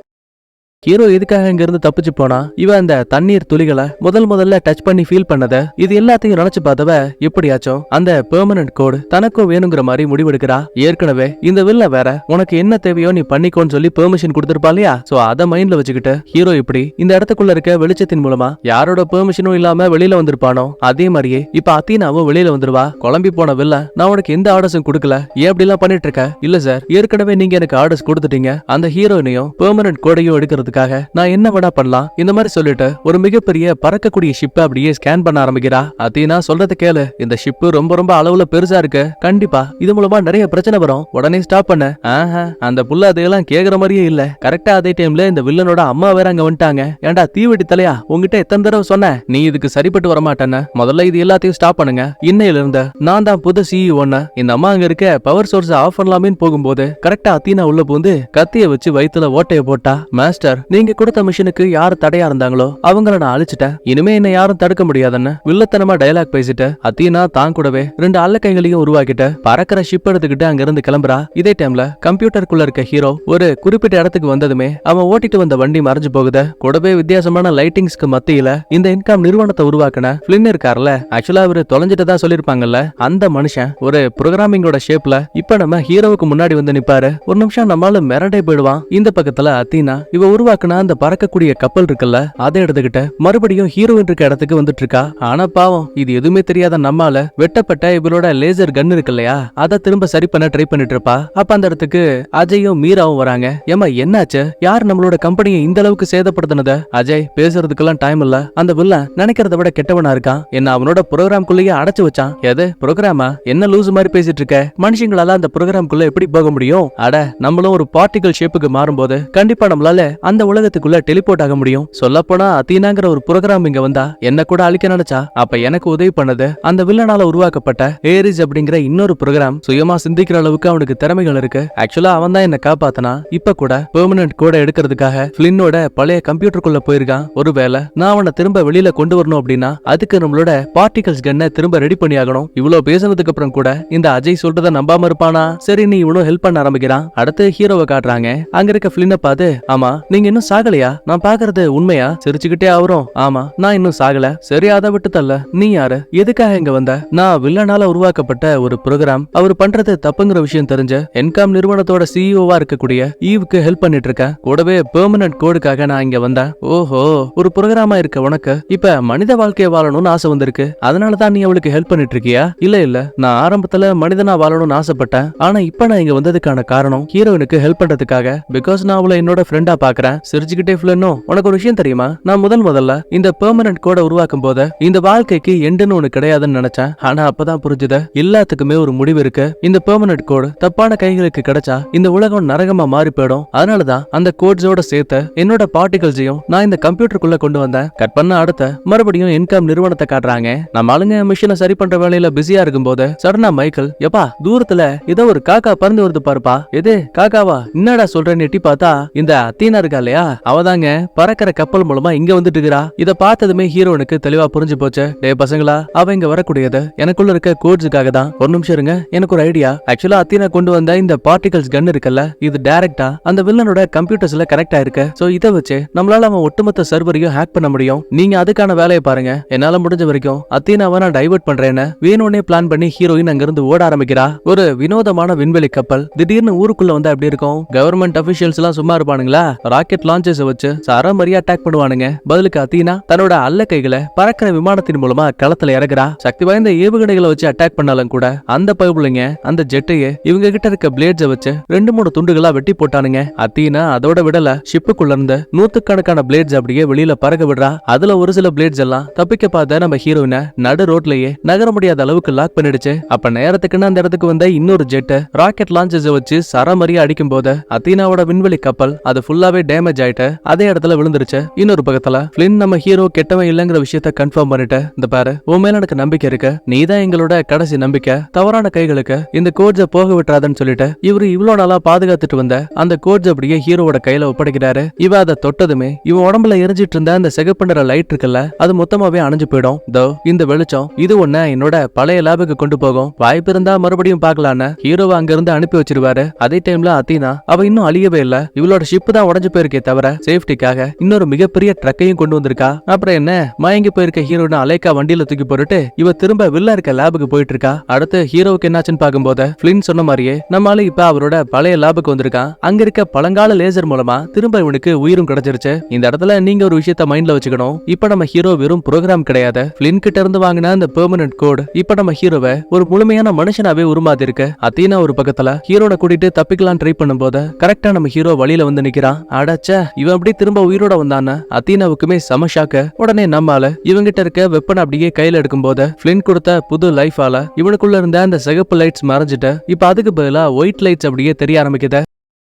ஹீரோ எதுக்காக இங்க இருந்து தப்பிச்சு போனா, இவ அந்த தண்ணீர் துளிகளை முதல்ல டச் பண்ணி ஃபீல் பண்ணத, இது எல்லாத்தையும் நினைச்சு பார்த்தவ எப்படியாச்சும் அந்த பெர்மனன்ட் கோடு தனக்கும் வேணுங்கிற மாதிரி முடிவெடுக்கிறா. ஏற்கனவே இந்த வில்ல வேற உனக்கு என்ன தேவையோ நீ பண்ணிக்கோன்னு சொல்லி பெர்மிஷன் கொடுத்திருப்பா இல்லையா. சோ அத மைண்ட்ல வச்சுக்கிட்டு ஹீரோ இப்படி இந்த இடத்துக்குள்ள இருக்க வெளிச்சத்தின் மூலமா யாரோட பெர்மிஷனும் இல்லாம வெளியில வந்திருப்பானோ அதே மாதிரியே இப்ப அத்தீனாவும் வெளியில வந்துருவா. குழம்பி போன வில்ல, நான் உனக்கு எந்த ஆர்டர்ஸும் கொடுக்கல, ஏன் அப்படி எல்லாம் பண்ணிட்டு இருக்க? இல்ல சார், ஏற்கனவே நீங்க எனக்கு ஆர்டர்ஸ் கொடுத்துட்டீங்க. அந்த ஹீரோயினையும் பெர்மனன்ட் கோடையும் எடுக்கிறது நான் என்ன வேணா பண்ணலாம் இந்த மாதிரி சொல்லிட்டு ஒரு மிகப்பெரிய பறக்கக்கூடிய ஷிப்பை அப்படியே ஸ்கேன் பண்ண ஆரம்பிக்கிறா. அத்தீனா சொல்றத கேளு, இந்த ஷிப் ரொம்ப அளவுல பெருசா இருக்கு. கண்டிப்பா இது மூலமா நிறைய பிரச்சனை வரும். உடனே ஸ்டாப் பண்ண. அந்த புள்ள அதையெல்லாம் கேக்குற மாதிரியே இல்ல. கரெக்டா அதே டைம்ல இந்த வில்லனோட அம்மா வேற அங்க வந்துட்டாங்க. ஏண்டா தீவெட்டி தலையா, உங்ககிட்ட எத்தனை தடவை சொன்ன நீ இதுக்கு சரிப்பட்டு வரமாட்டேன்னு. முதல்ல இது எல்லாத்தையும் ஸ்டாப் பண்ணுங்க. இன்னையில இருந்து நான் தான் புது CEO. இந்த அம்மா அங்க இருக்க பவர் சோர்ஸ் ஆஃப் பண்ணலாமே போகும்போது கரெக்டா அத்தீனா உள்ள பூந்து கத்திய வச்சு வயித்துல ஓட்டைய போட்டா. மாஸ்டர், நீங்க கொடுத்த மிஷனுக்கு யாரு தடையா இருந்தாங்களோ அவங்கள நான் அழிச்சிட்டேன். இனிமே என்ன யாரும் தடுக்க முடியாதுன்னு வில்லத்தனமா டயலாக் பேசிட்டு அத்தீனா தான் கூடவே 2 அல்ல கைகளையும் உருவாக்கிட்டு பறக்கிற ஷிப் எடுத்துக்கிட்டு அங்க இருந்து கிளம்புறா. இதே டைம்ல கம்ப்யூட்டருக்குள்ள இருக்க ஹீரோ ஒரு குறிப்பிட்ட இடத்துக்கு வந்ததுமே அவன் ஓட்டிட்டு வந்த வண்டி மறைஞ்சு போகுது. கூடவே வித்தியாசமான லைட்டிங்ஸ்க்கு மத்தியில இந்த இன்கம் நிறுவனத்தை உருவாக்கின பிளின் இருக்கார்ல, ஆக்சுவலா அவரு தொலைஞ்சிட்டதா சொல்லிருப்பாங்கல்ல, அந்த மனுஷன் ஒரு புரோகிராமிங்கோட ஷேப்ல இப்ப நம்ம ஹீரோவுக்கு முன்னாடி வந்து நிப்பாரு. ஒரு நிமிஷம் நம்மால மிரண்டே போயிடுவான். இந்த பக்கத்துல அத்தீனா இவ உருவாக்குனா அந்த பறக்கக்கூடிய கப்பல் இருக்குல்ல, அதை எடுத்துக்கிட்டு மறுபடியும் ஹீரோயின் இருக்க இடத்துக்கு வந்துட்டு இருக்கா. ஆனா பாவம், இது எதுவுமே தெரியாத நம்மால வெட்டப்பட்ட இவளோட லேசர் கன் இருக்கு இல்லையா, அதை திரும்ப சரி பண்ண ட்ரை பண்ணிட்டு இருப்பா. அப்ப அந்த இடத்துக்கு அஜயும் மீராவும் வராங்க. ஏமா என்னாச்சு, யார் நம்மளோட கம்பெனியை இந்த அளவுக்கு சேதப்படுத்தினத? அஜய், பேசுறதுக்கெல்லாம் டைம் இல்ல. அந்த வில்ல நினைக்கிறத விட கெட்டவனா இருக்கான். என்ன அவனோட ப்ரோக்ராம்குள்ளேயே அடைச்சு வச்சான். எது ப்ரோக்ராமா? என்ன லூஸ் மாதிரி பேசிட்டு இருக்க? மனுஷங்களால அந்த ப்ரோக்ராம்குள்ள எப்படி போக முடியும்? அட, நம்மளும் ஒரு பார்ட்டிகல் ஷேப்புக்கு மாறும்போது கண்டிப்பா நம்மளால அந்த உலகத்துக்குள்ள டெலிபோர்ட் ஆக முடியும். சொல்ல போனா அத்தீனாங்கிற ஒரு புரோகிராம் இங்க வந்தா என்ன கூட அழிக்க நினைச்சா. அப்ப எனக்கு உதவி பண்ணது அந்த வில்லனால உருவாக்கப்பட்ட ஏரிஸ் அப்படிங்கிற இன்னொரு புரோகிராம். சுயமா சிந்திக்கிற அளவுக்கு அவனுக்கு திறமைகள் இருக்கு. ஆக்சுவலா அவன் தான் என்ன காப்பாத்தனா. இப்ப கூட பெர்மனன்ட் கோட எடுக்கிறதுக்காக பிளின்னோட பழைய கம்ப்யூட்டருக்குள்ள போயிருக்கான். ஒருவேளை நான் அவனை திரும்ப வெளியில கொண்டு வரணும் அப்படின்னா அதுக்கு நம்மளோட பார்ட்டிகல்ஸ் கன்னை திரும்ப ரெடி பண்ணி ஆகணும். இவ்வளவு பேசினதுக்கு அப்புறம் கூட இந்த அஜய் சொல்றத நம்பாம இருப்பானா? சரி, நீ இவனும் ஹெல்ப் பண்ண ஆரம்பிக்கிறான். அடுத்து ஹீரோவை காட்டுறாங்க. அங்க இருக்க பிளின்ன பார்த்து, ஆமா நீங்க நீங்க இன்னும் சாகலையா? நான் பாக்குறது உண்மையா? சிரிச்சுக்கிட்டே அவரும் ஆமா நான் இன்னும் சாகல. சரி அதை விட்டு தள்ள, நீ யாரு, எதுக்காக இங்க வந்த? நான் வில்லனால உருவாக்கப்பட்ட ஒரு ப்ரோக்ராம். அவர் பண்றது தப்புங்கிற விஷயம் தெரிஞ்ச என்காம் நிறுவனத்தோட சிஇஓவா இருக்கக்கூடிய ஈவுக்கு ஹெல்ப் பண்ணிட்டு இருக்கேன். கூடவே பெர்மனன்ட் கோடுக்காக நான் இங்க வந்தேன். ஓஹோ, ஒரு ப்ரோக்ராமா இருக்க உனக்கு இப்ப மனித வாழ்க்கைய வாழணும்னு ஆசை வந்திருக்கு, அதனாலதான் நீ அவளுக்கு ஹெல்ப் பண்ணிட்டு இருக்கியா? இல்ல நான் ஆரம்பத்துல மனிதனா வாழணும்னு ஆசைப்பட்டேன். ஆனா இப்ப நான் இங்க வந்ததுக்கான காரணம் ஹீரோயினுக்கு ஹெல்ப் பண்றதுக்காக. பிகாஸ் நான் அவளை என்னோட ஃப்ரெண்டா பாக்குறேன். சிரிச்சுக்கிட்டே ஃபிளனோ, உனக்கு ஒரு விஷயம் தெரியுமா? நான் முதல்ல இந்த பெர்மனன்ட் கோட உருவாக்கும் போது இந்த வாழ்க்கைக்கு எண்டுன்னு ஒண்ணு கிடையாதுன்னு நினைச்சேன். ஆனா அப்பதான் புரிஞ்சுது எல்லாத்துக்குமே ஒரு முடிவு இருக்கு. இந்த பெர்மனன்ட் கோடு தப்பான கைகளுக்கு கிடைச்சா இந்த உலகம் நரகமா மாறி போயிடும். அதனாலதான் அந்த கோட்ஸோட சேர்த்து என்னோட பார்ட்டிகல்ஸையும் நான் இந்த கம்ப்யூட்டருக்குள்ள கொண்டு வந்தேன். கட் பண்ண அடுத்த மறுபடியும் இன்கம் நிறுவனத்தை காட்டுறாங்க. நம்ம ஆளுங்க மிஷினை சரி பண்ற வேலையில பிஸியா இருக்கும் போது சடனா மைக்கேல், எப்பா தூரத்துல ஏதோ ஒரு காக்கா பறந்து வருது பாருப்பா. எது காக்காவா? என்னடா சொல்றேன்னு எட்டி பார்த்தா இந்த அத்தீனா இருக்கா இல்லையா, அவதாங்க பறக்கிற கப்பல் மூலமா இங்க வந்துட்டு இருக்கிறா. இத பார்த்ததுமே ஹீரோனுக்கு தெளிவா புரிஞ்சு போச்சு. டே பசங்களா, அவ இங்க வரக்கூடியது எனக்குள்ள இருக்க கோட்ஸுக்காக தான். ஒரு நிமிஷம் இருங்க, எனக்கு ஒரு ஐடியா. ஆக்சுவலா அத்தீனா கொண்டு வந்த இந்த பார்ட்டிகல்ஸ் கன் இருக்குல்ல, இது டைரக்டா அந்த வில்லனோட கம்ப்யூட்டர்ஸ்ல கனெக்ட் ஆயிருக்கு. சோ இத வச்சு நம்மளால அவன் ஒட்டுமொத்த சர்வரையும் ஹேக் பண்ண முடியும். நீங்க அதுக்கான வேலையை பாருங்க. என்னால முடிஞ்ச வரைக்கும் அத்தீனாவை நான் டைவர்ட் பண்றேன்னு வேணும்னே பிளான் பண்ணி ஹீரோயின் அங்க இருந்து ஓட ஆரம்பிக்கிறா. ஒரு வினோதமான விண்வெளி கப்பல் திடீர்னு ஊருக்குள்ள வந்து அப்படி இருக்கும். கவர்மெண்ட் அபிஷியல்ஸ் எல்லாம் சும்மா இருப்பானுங்களா? ராக்கெட் லான்ச்சஸ் வச்சு சரமாரியா அட்டாக் பண்ணுவானுங்க. பதிலுக்கு அத்தீனா தன்னோட அல்ல கைகளை பறக்கிற விமானத்தின் மூலமா களத்துல இறங்குறா. சக்தி வாய்ந்த ஏவுகணைகளை வச்சு அட்டாக் பண்ணாலும் கூட அந்த பைபிளுங்க அந்த ஜெட்டையே இவங்க கிட்ட இருக்க பிளேட்ஸை வச்சு 2-3 துண்டுகளா வெட்டி போட்டானுங்க. அத்தீனா அதோட விடல, ஷிப்புக்குள்ள இருந்து நூத்துக்கணக்கான பிளேட்ஸ் அப்படியே வெளியில பறக்க விடுறா. அதுல ஒரு சில பிளேட்ஸ் எல்லாம் தப்பிக்க பார்த்த நம்ம ஹீரோயினை நடு ரோட்லயே நகர முடியாத அளவுக்கு லாக் பண்ணிடுச்சு. அப்ப நேரத்துக்குன்னு அந்த இடத்துக்கு வந்த இன்னொரு ஜெட் ராக்கெட் லான்ச்சஸ் வச்சு சரமாரியா அடிக்கும் போது அத்தீனாவோட விண்வெளி கப்பல் அது ஃபுல்லாவே டேமேஜ் ஆயிட்டு அதே இடத்துல விழுந்துருச்சு. இன்னொரு பக்கத்துல பிளின் நம்ம ஹீரோ கெட்டவன் இல்லங்கிற விஷயத்த கன்ஃபார்ம் பண்ணிட்டு, இந்த பாரு உன் மேல எனக்கு நம்பிக்கை இருக்கு, நீதான் எங்களோட கடைசி நம்பிக்கை, தவறான கைகளுக்கு இந்த கோட்ஸ போக விட்டுறாதுன்னு சொல்லிட்டு இவரு இவ்வளவு நாளா பாதுகாத்துட்டு வந்த அந்த கோட்ஸ் அப்படியே ஹீரோவோட கையில ஒப்படைக்கிறாரு. இவ அதை தொட்டதுமே இவன் உடம்புல எரிஞ்சிட்டு இருந்த அந்த சிகப்பு நிற லைட் இருக்குல்ல, அது மொத்தமாவே அணைஞ்சு போயிடும். தோ இந்த வெளிச்சம் இது ஒண்ணு என்னோட பழைய லேபுக்கு கொண்டு போகும், வாய்ப்பு இருந்தா மறுபடியும் பாக்கலான்னு ஹீரோவை அங்க இருந்து அனுப்பி வச்சிருவாரு. அதே டைம்ல அத்தீனா அவ இன்னும் அழியவே இல்ல. இவளோட ஷிப் தான் உடஞ்சு போயிருக்கே தவிர சேஃப்டிக்காக இன்னொரு மிகப்பெரிய ட்ரக்கையும் கொண்டு வந்திருக்கா. அப்புறம் என்ன, மயங்கி போயிருக்க ஹீரோனை அலைக்கா வண்டியில தூக்கி போட்டுட்டு இவ திரும்ப வில்ல இருக்க லேபுக்கு போயிட்டு இருக்கா. அடுத்து ஹீரோவுக்கு என்னாச்சுன்னு பாக்கும்போது பிளின் சொன்ன மாதிரியே நம்மளால இப்ப அவரோட பழைய லேபுக்கு வந்திருக்கான். அங்க இருக்க பழங்கால லேசர் மூலமா திரும்ப இவனுக்கு உயிரும் கிடைச்சிருச்சு. இந்த இடத்துல நீங்க ஒரு விஷயத்த மைண்ட்ல வச்சுக்கணும். இப்ப நம்ம ஹீரோ வெறும் ப்ரோக்ராம் கிடையாது. பிளின் கிட்ட இருந்து வாங்கின அந்த பெர்மனன்ட் கோட் இப்ப நம்ம ஹீரோவை ஒரு முழுமையான மனுஷனாவே உருமாதி இருக்கு. அத்தீனா ஒரு பக்கத்துல ஹீரோனை கூட்டிட்டு தப்பிக்கலாம் ட்ரை பண்ணும்போது கரெக்டா நம்ம ஹீரோ வழியில வந்து நிக்கிறான். அடச்ச, இவன் அப்படி திரும்ப உயிரோட வந்தான அத்தீனாவுக்குமே செம ஷாக்கு. உடனே நம்மால இவங்கிட்ட இருக்க வெப்பன் அப்படியே கையில எடுக்கும் போது பிளின் கொடுத்த புது லைஃபால இவனுக்குள்ள இருந்த அந்த சிகப்பு லைட்ஸ் மறைஞ்சிட்டு இப்ப அதுக்கு பதிலா ஒயிட் லைட்ஸ் அப்படியே தெரிய ஆரம்பிக்குது.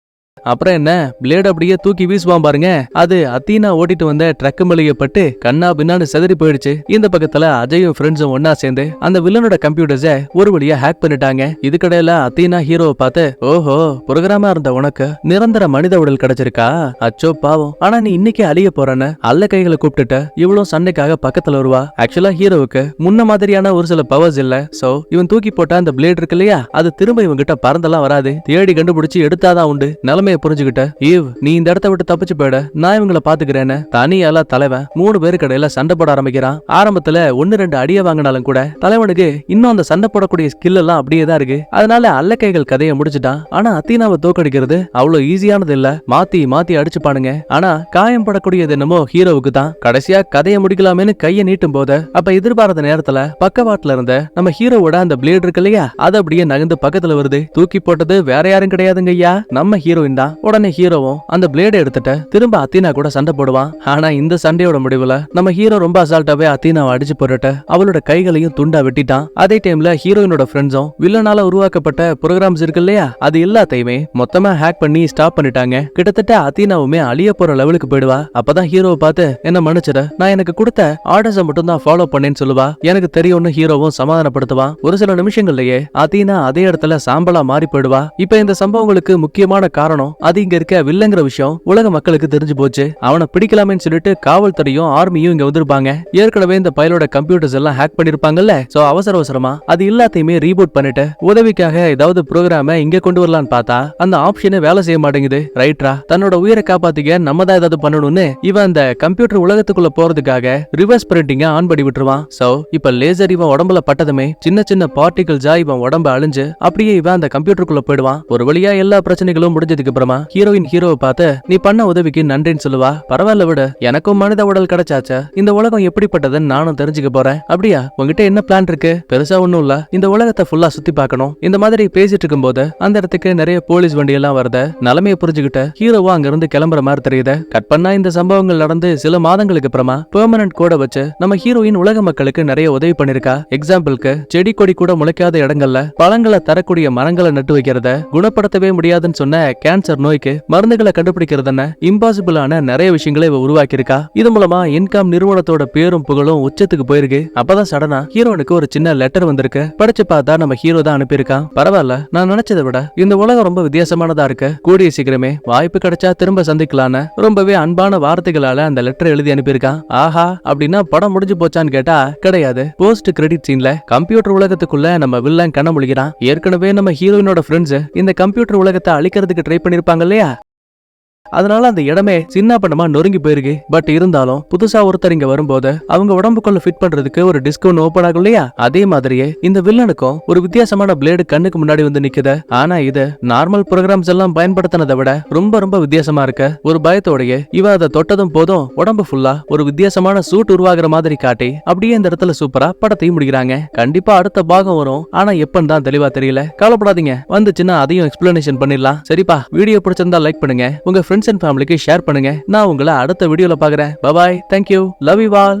அப்புறம் என்ன, பிளேட் அப்படியே தூக்கி வீசுவான் பாருங்க. அது அத்தீனா ஓட்டிட்டு வந்த ட்ரக் மளிகைப்பட்டு கண்ணா பின்னாடி செதறி போயிடுச்சு. இந்த பக்கத்துல அஜயும் ஃப்ரெண்ட்ஸும் ஒன்னா சேர்ந்து அந்த வில்லனோட கம்ப்யூட்டர்ஸ ஒரு வழியா ஹேக் பண்ணிட்டாங்க. இதுக்கடையில அத்தீனா ஹீரோவை பார்த்து, ஓஹோ புரோகிராமா இருந்த உனக்கு நிரந்தர மனித உடல் கிடைச்சிருக்கா, அச்சோ பாவம், ஆனா நீ இன்னைக்கு அழிய போறன்னு அல்ல கைகளை கூப்பிட்டுட்டு இவ்வளவு சண்டைக்காக பக்கத்துல வருவா. ஆக்சுவலா ஹீரோவுக்கு முன்ன மாதிரியான ஒரு சில பவர்ஸ் இல்ல. சோ இவன் தூக்கி போட்ட அந்த பிளேட் இருக்கு இல்லையா, அது திரும்ப இவன் கிட்ட பறந்தெல்லாம் வராது. தேடி கண்டுபிடிச்சு எடுத்தாதான் உண்டு. நிலைமை புரிஞ்சுக்கிட்ட ஈவ், நீ இந்த இடத்த விட்டு தப்பிச்சு போயிட, நான் இவங்களை பாத்துக்கிறேன்னு தனியால தலைவன் 3 பேருக்கு இடையில சண்டை போட ஆரம்பிக்கிறான். ஆரம்பத்துல 1-2 அடிய வாங்கினாலும் கூட தலைவனுக்கு இன்னும் அந்த சண்டை போடக்கூடிய ஸ்கில் எல்லாம் அப்படியே தான் இருக்கு. அதனால அல்லக்கைகள் கதையை முடிச்சுட்டான். ஆனா அத்தீனாவை தோக்கடிக்கிறது அவ்வளவு ஈஸியானது இல்ல. மாத்தி மாத்தி அடிச்சுப்பானுங்க. ஆனா காயம் படக்கூடியது என்னமோ ஹீரோவுக்கு தான். கடைசியா கதையை முடிக்கலாமேன்னு கையை நீட்டும் போது அப்ப எதிர்பாராத நேரத்துல பக்கவாட்டுல இருந்த நம்ம ஹீரோவோட அந்த பிளேட் இருக்கு இல்லையா, அது அப்படியே நகர்ந்து பக்கத்துல வருது. தூக்கி போட்டது வேற யாரும் கிடையாதுங்க ஐயா, நம்ம ஹீரோயின் தான். உடனே ஹீரோவும் அந்த பிளேட எடுத்துட்டு திரும்ப அத்தீனா கூட சண்டை போடுவான். ஆனா இந்த சண்டையோட முடிவுல நம்ம ஹீரோ ரொம்ப அசால்ட்டாவே அத்தீனாவை அடிச்சு போட்டுட்டு அவளோட கைகளையும் துண்டா வெட்டிட்டான். அதே டைம்ல ஹீரோயினோட ஃப்ரெண்ட்ஸும் வில்லனால உருவாக்கப்பட்ட ப்ரோகிராம்ஸ் இருக்கு இல்லையா, அது எல்லாத்தையுமே மொத்தமா ஹேக் பண்ணி ஸ்டாப் பண்ணிட்டாங்க. கிட்டத்தட்ட அத்தீனாவுமே அழிய போற லெவலுக்கு போயிடுவா. அப்பதான் ஹீரோவை பார்த்து, என்ன மன்னிச்சிட, நான் எனக்கு கொடுத்த ஆர்டர்ஸை மட்டும் தான் ஃபாலோ பண்ணேன்னு சொல்லுவா. எனக்கு தெரியும்னு ஹீரோவும் சமாதானப்படுத்துவான். ஒரு சில நிமிஷங்கள்லயே அத்தீனா அதே இடத்துல சாம்பலா மாறி போயிடுவா. இப்ப இந்த சம்பவங்களுக்கு முக்கியமான காரணம் அப்புறம் அது இங்க இருக்க வில்லங்கிற விஷயம் உலக மக்களுக்கு தெரிஞ்சு போச்சு. அவனை பிடிக்கலாமேன்னு சொல்லிட்டு காவல்துறையும் ஆர்மியும் இங்க வந்திருப்பாங்க. ஏற்கனவே இந்த பயலோட கம்ப்யூட்டர்ஸ் எல்லாம் ஹேக் பண்ணிருப்பாங்கல்ல. சோ அவசரமா அது எல்லாத்தையுமே ரீபூட் பண்ணிட்டு உதவிக்காக ஏதாவது ப்ரோக்ராம இங்க கொண்டு வரலான்னு பார்த்தா அந்த ஆப்ஷனே வேலை செய்ய மாட்டேங்குது. ரைட்ரா, தன்னோட உயிரை காப்பாத்திக்க நம்ம தான் ஏதாவது பண்ணணும்னு இவன் அந்த கம்ப்யூட்டர் உலகத்துக்குள்ள போறதுக்காக ரிவர்ஸ் பிரிண்டிங்க ஆன் பண்ணி விட்டுருவான். சோ இப்ப லேசர் இவன் உடம்புல பட்டதுமே சின்ன சின்ன பார்ட்டிகிள்ஸா இவன் உடம்ப அழிஞ்சு அப்படியே இவன் அந்த கம்ப்யூட்டருக்குள்ள போயிடுவான். ஒரு வழியா எல்லா பிரச்சனைகளும் முடிஞ்சதுக்கு அப்புறமா ஹீரோயின் ஹீரோவை பார்த்து நீ பண்ண உதவிக்கு நன்றின்னு சொல்லுவா. பரவாயில்ல விட, எனக்கும் மனித உடல் கிடைச்சாச்சா, இந்த உலகம் எப்படிப்பட்டதுன்னு நானும் தெரிஞ்சுக்க போறேன். அப்படியா, உங்ககிட்ட என்ன பிளான் இருக்கு? பெருசா ஒண்ணும் இல்ல, இந்த உலகத்தை ஃபுல்லா சுத்தி பார்க்கணும். இந்த மாதிரி பேசிட்டு இருக்கும் போது அந்த இடத்துக்கு நிறைய போலீஸ் வண்டி எல்லாம் வருது. நிலைமையை புரிஞ்சுக்கிட்ட ஹீரோவா அங்க இருந்து கிளம்புற மாதிரி தெரியுது. கட் பண்ணா இந்த சம்பவங்கள் நடந்து சில மாதங்களுக்கு அப்புறமா பெர்மனன்ட் கோட வச்சு நம்ம ஹீரோயின் உலக மக்களுக்கு நிறைய உதவி பண்ணிருக்கா. எக்ஸாம்பிளுக்கு செடி கொடி கூட முளைக்காத இடங்கள்ல பழங்களை தரக்கூடிய மரங்களை நட்டு வைக்கிறத, குணப்படுத்தவே முடியாதுன்னு சொன்ன கேன்சர் நோய்க்கு மருந்துகளை கண்டுபிடிக்கிறதுன்னு இம்பாசிபிளான நிறைய விஷயங்களை இவ உருவாக்கி இருக்கா. இது மூலமா இன்கம் நிறுவனத்தோட பேரும் புகழும் உச்சத்துக்கு போயிருக்கு. அப்பதான் சடனா ஹீரோனுக்கு ஒரு சின்ன லெட்டர் வந்திருக்கு. படிச்சு பார்த்தா நம்ம ஹீரோ தான் அனுப்பியிருக்கான். பரவாயில்ல, நான் நினைச்சதை விட இந்த உலகம் ரொம்ப வித்தியாசமானதா இருக்கு. கூடிய சீக்கிரமே வாய்ப்பு கிடைச்சா திரும்ப சந்திக்கலான்னு ரொம்பவே அன்பான வார்த்தைகளால அந்த லெட்டர் எழுதி அனுப்பியிருக்கான். ஆஹா, அப்படின்னா படம் முடிஞ்சு போச்சான்னு கேட்டா கிடையாது. போஸ்ட் கிரெடிட் சீன்ல கம்ப்யூட்டர் உலகத்துக்குள்ள நம்ம வில்லன் கண்ண முழிக்கிறான். ஏற்கனவே நம்ம ஹீரோயினோட ஃப்ரெண்ட்ஸ் இந்த கம்ப்யூட்டர் உலகத்தை அழிக்கிறதுக்கு ட்ரை பண்ணிருப்பாங்க இல்லையா, அதனால அந்த இடமே சின்ன பண்ணமா நொறுங்கி போயிருக்கு. பட் இருந்தாலும் புதுசா ஒருத்தர் இங்க வரும்போது அவங்க உடம்புக்குள்ள ஃபிட் பண்றதுக்கு ஒரு டிஸ்கவுண்ட் ஓபன் ஆகும் இல்லையா, அதே மாதிரியே இந்த வில்லனுக்கும் ஒரு வித்தியாசமான பிளேடு கண்ணுக்கு முன்னாடி வந்து நிக்குது. ஆனா இது நார்மல் ப்ரோக்ராம்ஸ் எல்லாம் பயன்படுத்தினதை விட ரொம்ப ரொம்ப வித்தியாசமா இருக்கு. ஒரு பயத்தோடயே இவ அதை தொட்டதும் போதும் உடம்பு ஃபுல்லா ஒரு வித்தியாசமான சூட் உருவாகிற மாதிரி காட்டி அப்படியே இந்த இடத்துல சூப்பரா படத்தையும் முடிக்கிறாங்க. கண்டிப்பா அடுத்த பாகம் வரும், ஆனா எப்பன்னு தான் தெளிவா தெரியல. கவலைப்படாதீங்க, வந்துச்சுன்னா அதையும் எக்ஸ்பிளனேஷன் பண்ணிடலாம். சரிப்பா, வீடியோ பிடிச்சிருந்தா லைக் பண்ணுங்க, உங்க ஃப்ரெண்ட்ஸ் அண்ட் ஃபேமிலிக்கு ஷேர் பண்ணுங்க. நான் உங்களை அடுத்த வீடியோல பாக்குறேன். Bye bye, thank you, love you all.